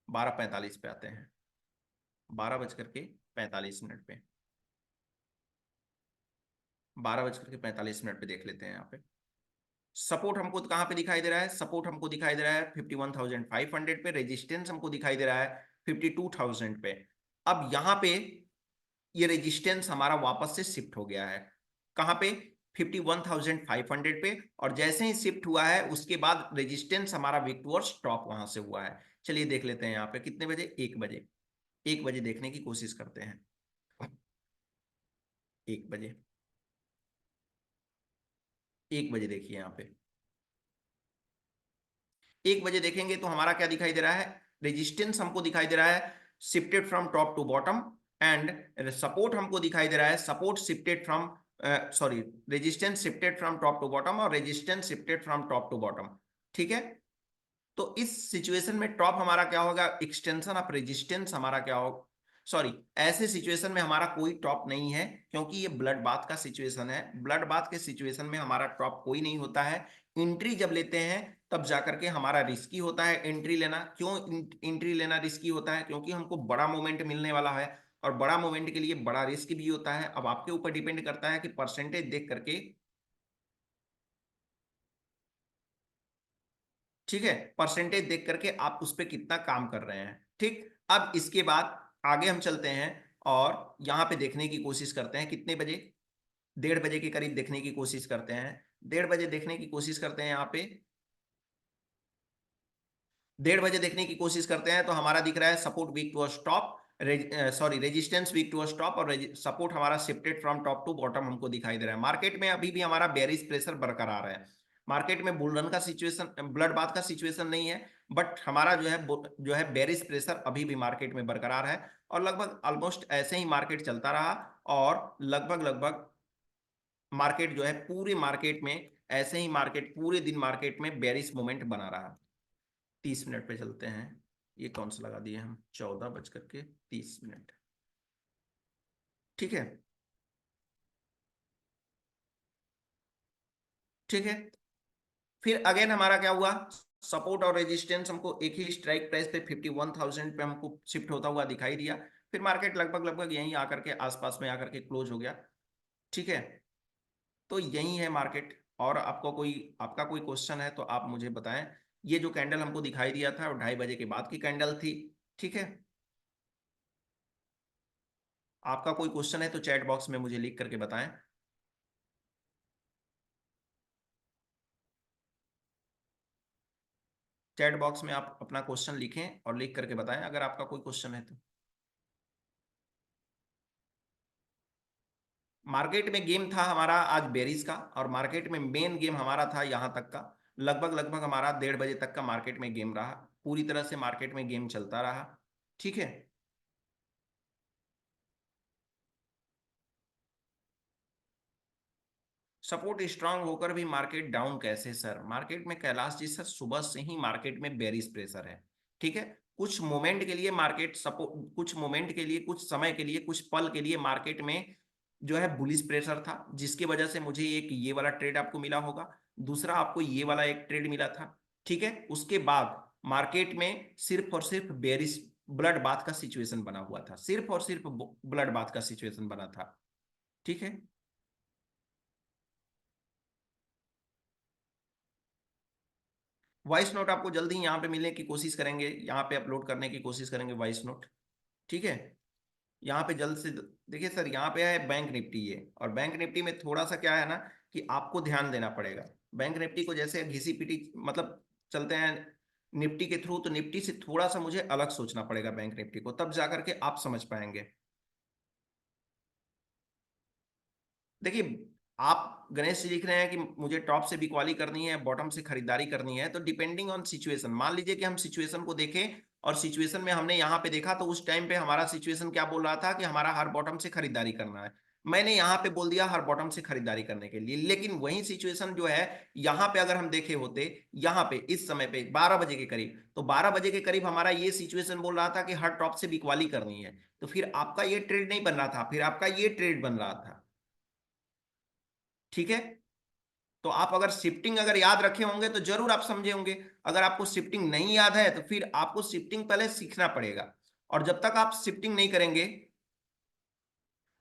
12:45 पे आते हैं। 12:45 पे, 12:45 पे देख लेते हैं यहाँ पे। सपोर्ट हमको कहाँ पे दिखाई दे रहा है? सपोर्ट हमको दिखाई दे रहा है 51,500 पे। रेजिस्टेंस हमको दिखाई दे रहा है 52,000 पे। अब यहाँ पे ये रेजिस्टेंस हमारा वापस से शिफ्ट हो गया है, कहाँ पे? 51,500 पे। और जैसे ही शिफ्ट हुआ है उसके बाद रेजिस्टेंस हमारा वीक टुवर्ड्स टॉप वहां से हुआ है। चलिए देख लेते हैं यहाँ पे कितने बजे? 1 बजे। 1 बजे देखने की कोशिश करते हैं। 1 बजे, 1 बजे देखिए यहाँ पे। 1 बजे देखेंगे तो हमारा क्या दिखाई दे रहा है? रेजिस्टेंस हमको दिखाई दे रहा है shifted from top to bottom, and support हमको दिखाई दे रहा है support shifted from, sorry, resistance shifted from top to bottom और resistance shifted from top to bottom. ठीक है, तो इस सिचुएशन में टॉप हमारा क्या होगा? एक्सटेंशन ऑफ रेजिस्टेंस हमारा क्या होगा? सॉरी, ऐसे सिचुएशन में हमारा कोई टॉप नहीं है, क्योंकि ये ब्लड बाथ का सिचुएशन है। ब्लड बाथ के सिचुएशन में हमारा टॉप कोई नहीं होता है। एंट्री जब लेते हैं तब जाकर के हमारा रिस्की होता है एंट्री लेना। क्यों एंट्री लेना रिस्की होता है? क्योंकि हमको बड़ा मोमेंट मिलने वाला है, और बड़ा मोमेंट के लिए बड़ा रिस्क भी होता है। अब आपके ऊपर डिपेंड करता है कि परसेंटेज देख करके, ठीक है, परसेंटेज देख करके आप उस पर कितना काम कर रहे हैं। ठीक, अब इसके बाद आगे हम चलते हैं और यहाँ पे देखने की कोशिश करते हैं कितने बजे? 1:30 के करीब देखने की कोशिश करते हैं। 1:30 देखने की कोशिश करते हैं यहाँ पे। 1:30 देखने की कोशिश करते हैं तो हमारा दिख रहा है support weak to stop, sorry, resistance weak to stop, और सपोर्ट हमारा shifted from top to bottom हमको दिखाई दे रहा है। मार्केट में अभी भी हमारा बेरिश प्रेशर बरकरार है। मार्केट में बुल रन का सिचुएशन, ब्लड बाथ का सिचुएशन नहीं है, बट हमारा जो है बेरिश प्रेशर अभी भी मार्केट में बरकरार है। और लगभग ऑलमोस्ट ऐसे ही मार्केट चलता रहा, और लगभग लगभग मार्केट जो है, पूरे मार्केट में ऐसे ही मार्केट पूरे दिन मार्केट में बेरिश मोमेंट बना रहा। 30 मिनट पे चलते हैं। ये कौन सा लगा दिए हम? 14:30। ठीक है, ठीक है। फिर अगेन हमारा क्या हुआ? सपोर्ट और रेजिस्टेंस हमको एक ही स्ट्राइक प्राइस पे 51,000 पे हमको शिफ्ट होता हुआ दिखाई दिया। फिर मार्केट लगभग लगभग यहीं आकर के आसपास में आकर के क्लोज हो गया। ठीक है, तो यही है मार्केट। और आपका कोई क्वेश्चन है तो आप मुझे बताएं। ये जो कैंडल हमको दिखाई दिया था वो 2:30 के बाद की कैंडल थी। ठीक है, आपका कोई क्वेश्चन है तो चैट बॉक्स में मुझे लिख करके बताएं। चैट बॉक्स में आप अपना क्वेश्चन लिखें और लिख करके बताएं अगर आपका कोई क्वेश्चन है तो। मार्केट में गेम था हमारा आज बेरीज का, और मार्केट में मेन गेम हमारा था यहाँ तक का। लगभग लगभग हमारा 1:30 तक का मार्केट में गेम रहा। पूरी तरह से मार्केट में गेम चलता रहा। ठीक है, सपोर्ट स्ट्रांग होकर भी मार्केट डाउन कैसे सर? मार्केट में कैलाश जी सर सुबह से ही मार्केट में बेरिश प्रेशर है। ठीक है, कुछ मोमेंट के लिए मार्केट सपोर्ट, कुछ मोमेंट के लिए, कुछ समय के लिए, कुछ पल के लिए मार्केट में जो है बुलिश प्रेशर था, जिसकी वजह से मुझे एक ये वाला ट्रेड आपको मिला होगा, दूसरा आपको ये वाला एक ट्रेड मिला था। ठीक है, उसके बाद मार्केट में सिर्फ और सिर्फ बेरिश ब्लड बाथ का सिचुएशन बना हुआ था, सिर्फ और सिर्फ ब्लड बाथ का सिचुएशन बना था। ठीक है, वॉइस नोट आपको जल्दी ही यहाँ पे मिलने की कोशिश करेंगे, यहाँ पे अपलोड करने की कोशिश करेंगे वॉइस नोट। ठीक है, यहाँ पे जल्द से देखिए सर, यहाँ पे है बैंक निफ्टी ये, और बैंक निफ्टी में थोड़ा सा क्या है ना कि आपको ध्यान देना पड़ेगा। बैंक निफ्टी को जैसे घिसी पिटी मतलब चलते हैं निफ्टी के थ्रू, तो निफ्टी से थोड़ा सा मुझे अलग सोचना पड़ेगा बैंक निफ्टी को, तब जाकर के आप समझ पाएंगे। देखिए, आप गणेश जी लिख रहे हैं कि मुझे टॉप से बिकवाली करनी है, बॉटम से खरीदारी करनी है, तो डिपेंडिंग ऑन सिचुएशन, मान लीजिए कि हम सिचुएशन को देखें और सिचुएशन में हमने यहाँ पे देखा, तो उस टाइम पे हमारा सिचुएशन क्या बोल रहा था कि हमारा हर बॉटम से खरीदारी करना है, मैंने यहाँ पे बोल दिया हर बॉटम से खरीदारी करने के लिए। लेकिन वही सिचुएशन जो है यहाँ पे अगर हम देखे होते, यहाँ पे इस समय पे 12 बजे के करीब, तो 12 बजे के करीब हमारा ये सिचुएशन बोल रहा था कि हर टॉप से बिकवाली करनी है, तो फिर आपका ये ट्रेड नहीं बन रहा था, फिर आपका ये ट्रेड बन रहा था। ठीक है, तो आप अगर शिफ्टिंग अगर याद रखे होंगे तो जरूर आप समझे होंगे। अगर आपको शिफ्टिंग नहीं याद है तो फिर आपको शिफ्टिंग पहले सीखना पड़ेगा, और जब तक आप शिफ्टिंग नहीं करेंगे,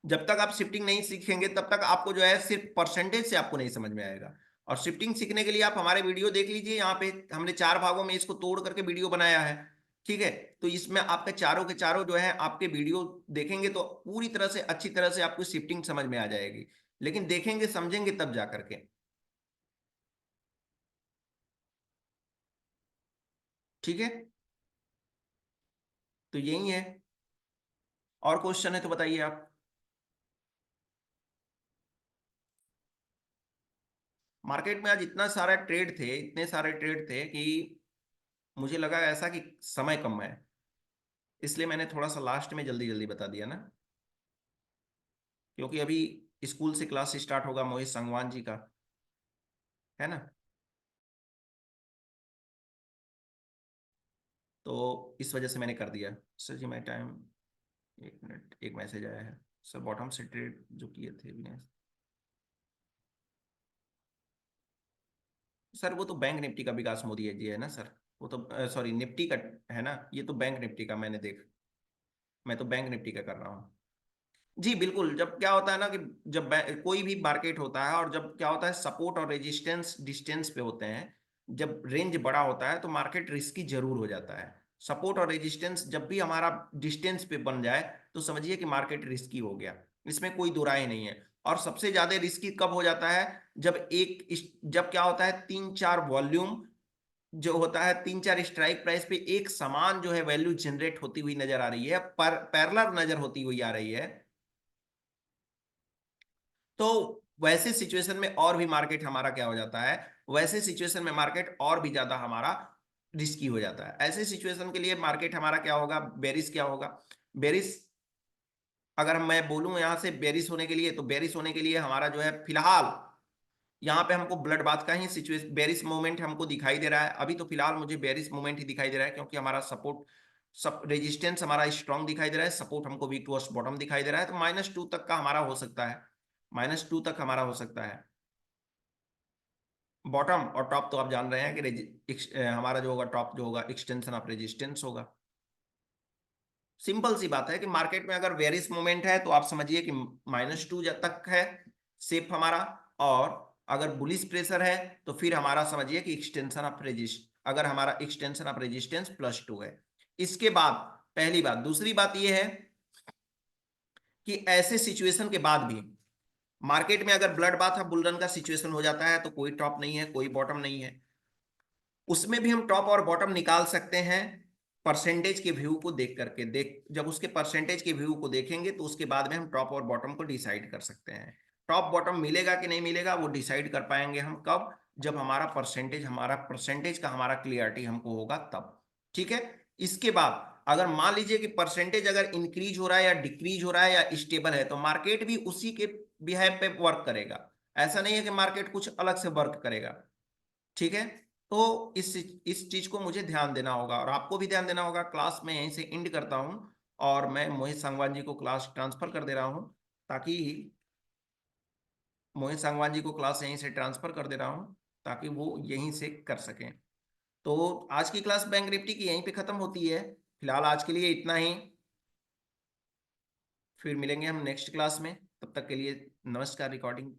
जब तक आप शिफ्टिंग नहीं सीखेंगे तब तक आपको जो है सिर्फ परसेंटेज से आपको नहीं समझ में आएगा। और शिफ्टिंग सीखने के लिए आप हमारे वीडियो देख लीजिए, यहाँ पे हमने 4 भागों में इसको तोड़ करके वीडियो बनाया है। ठीक है, तो इसमें आपके चारों के चारों जो है आपके वीडियो देखेंगे तो पूरी तरह से अच्छी तरह से आपको शिफ्टिंग समझ में आ जाएगी, लेकिन देखेंगे समझेंगे तब जा करके। ठीक है, तो यही है। और क्वेश्चन है तो बताइए आप। मार्केट में आज इतना सारा ट्रेड थे, इतने सारे ट्रेड थे कि मुझे लगा ऐसा कि समय कम है, इसलिए मैंने थोड़ा सा लास्ट में जल्दी जल्दी बता दिया ना, क्योंकि अभी स्कूल से क्लास स्टार्ट होगा मोहित संगवान जी का, है ना। तो इस वजह से मैंने कर दिया। सर जी मैं टाइम, एक मिनट, एक मैसेज आया है। सर बॉटम से ट्रेड जो किए थे विनेश, सर वो तो बैंक निफ्टी का विकास मोदी है जी, है ना सर, वो तो सॉरी निफ्टी का है ना, ये तो बैंक निफ्टी का मैंने देख, मैं तो बैंक निफ्टी का कर रहा हूँ। जी बिल्कुल, जब क्या होता है ना कि जब कोई भी मार्केट होता है और जब क्या होता है सपोर्ट और रेजिस्टेंस डिस्टेंस पे होते हैं, जब रेंज बड़ा होता है तो मार्केट रिस्की जरूर हो जाता है। सपोर्ट और रेजिस्टेंस जब भी हमारा डिस्टेंस पे बन जाए तो समझिए कि मार्केट रिस्की हो गया, इसमें कोई दो राय नहीं है। और सबसे ज्यादा रिस्की कब हो जाता है, जब क्या होता है 3-4 वॉल्यूम जो होता है, 3-4 स्ट्राइक प्राइस पे एक समान जो है वैल्यू जनरेट होती हुई नजर आ रही है, पर पैरेलल नजर होती हुई आ रही है, तो वैसे सिचुएशन में और भी मार्केट हमारा क्या हो जाता है, वैसे सिचुएशन में मार्केट और भी ज्यादा हमारा रिस्की हो जाता है। ऐसे सिचुएशन के लिए मार्केट हमारा क्या होगा, बेरिस क्या होगा, बेरिस, अगर मैं बोलूं यहां से बेरिस होने के लिए, तो बेरिस होने के लिए हमारा जो है फिलहाल यहाँ पे हमको ब्लड बाथ का ही सिचुएशन बेरिस मूवमेंट हमको दिखाई दे रहा है। अभी तो फिलहाल मुझे बेरिस मूवमेंट ही दिखाई दे रहा है, क्योंकि हमारा सपोर्ट सब रेजिस्टेंस हमारा स्ट्रांग दिखाई दे रहा है, सपोर्ट हमको वीक टू बॉटम दिखाई दे रहा है, तो -2 तक का हमारा हो सकता है, -2 तक हमारा हो सकता है बॉटम। और टॉप तो आप जान रहे हैं कि हमारा जो होगा टॉप जो होगा एक्सटेंशन ऑफ रेजिस्टेंस होगा। सिंपल सी बात है कि मार्केट में अगर वेरिस मोमेंट है तो आप समझिए कि -2 तक है सेफ हमारा, और अगर बुलिश प्रेशर है तो फिर हमारा समझिए कि एक्सटेंशन ऑफ रेजिस्ट, अगर हमारा एक्सटेंशन ऑफ रेजिस्टेंस +2 है। इसके बाद पहली बात, दूसरी बात यह है कि ऐसे सिचुएशन के बाद भी मार्केट में अगर ब्लड बाथ ऑफ बुलरन का सिचुएशन हो जाता है तो कोई टॉप नहीं है, कोई बॉटम नहीं है, उसमें भी हम टॉप और बॉटम निकाल सकते हैं परसेंटेज के व्यू को देख करके। जब उसके परसेंटेज के व्यू को देखेंगे तो उसके बाद में हम टॉप और बॉटम को डिसाइड कर सकते हैं। टॉप बॉटम मिलेगा कि नहीं मिलेगा वो डिसाइड कर पाएंगे हम कब, जब हमारा परसेंटेज का हमारा क्लियरिटी हमको होगा तब। ठीक है, इसके बाद अगर मान लीजिए कि परसेंटेज अगर इंक्रीज हो रहा है या डिक्रीज हो रहा है या स्टेबल है, तो मार्केट भी उसी के बिहेव पे वर्क करेगा। ऐसा नहीं है कि मार्केट कुछ अलग से वर्क करेगा। ठीक है, तो इस चीज को मुझे ध्यान देना होगा और आपको भी ध्यान देना होगा। क्लास में यहीं से एंड करता हूं और मैं मोहित सांगवान जी को क्लास ट्रांसफर कर दे रहा हूं, ताकि मोहित सांगवान जी को क्लास यहीं से ट्रांसफर कर दे रहा हूं ताकि वो यहीं से कर सकें। तो आज की क्लास बैंक निफ्टी की यहीं पे खत्म होती है, फिलहाल आज के लिए इतना ही। फिर मिलेंगे हम नेक्स्ट क्लास में, तब तक के लिए नमस्कार। रिकॉर्डिंग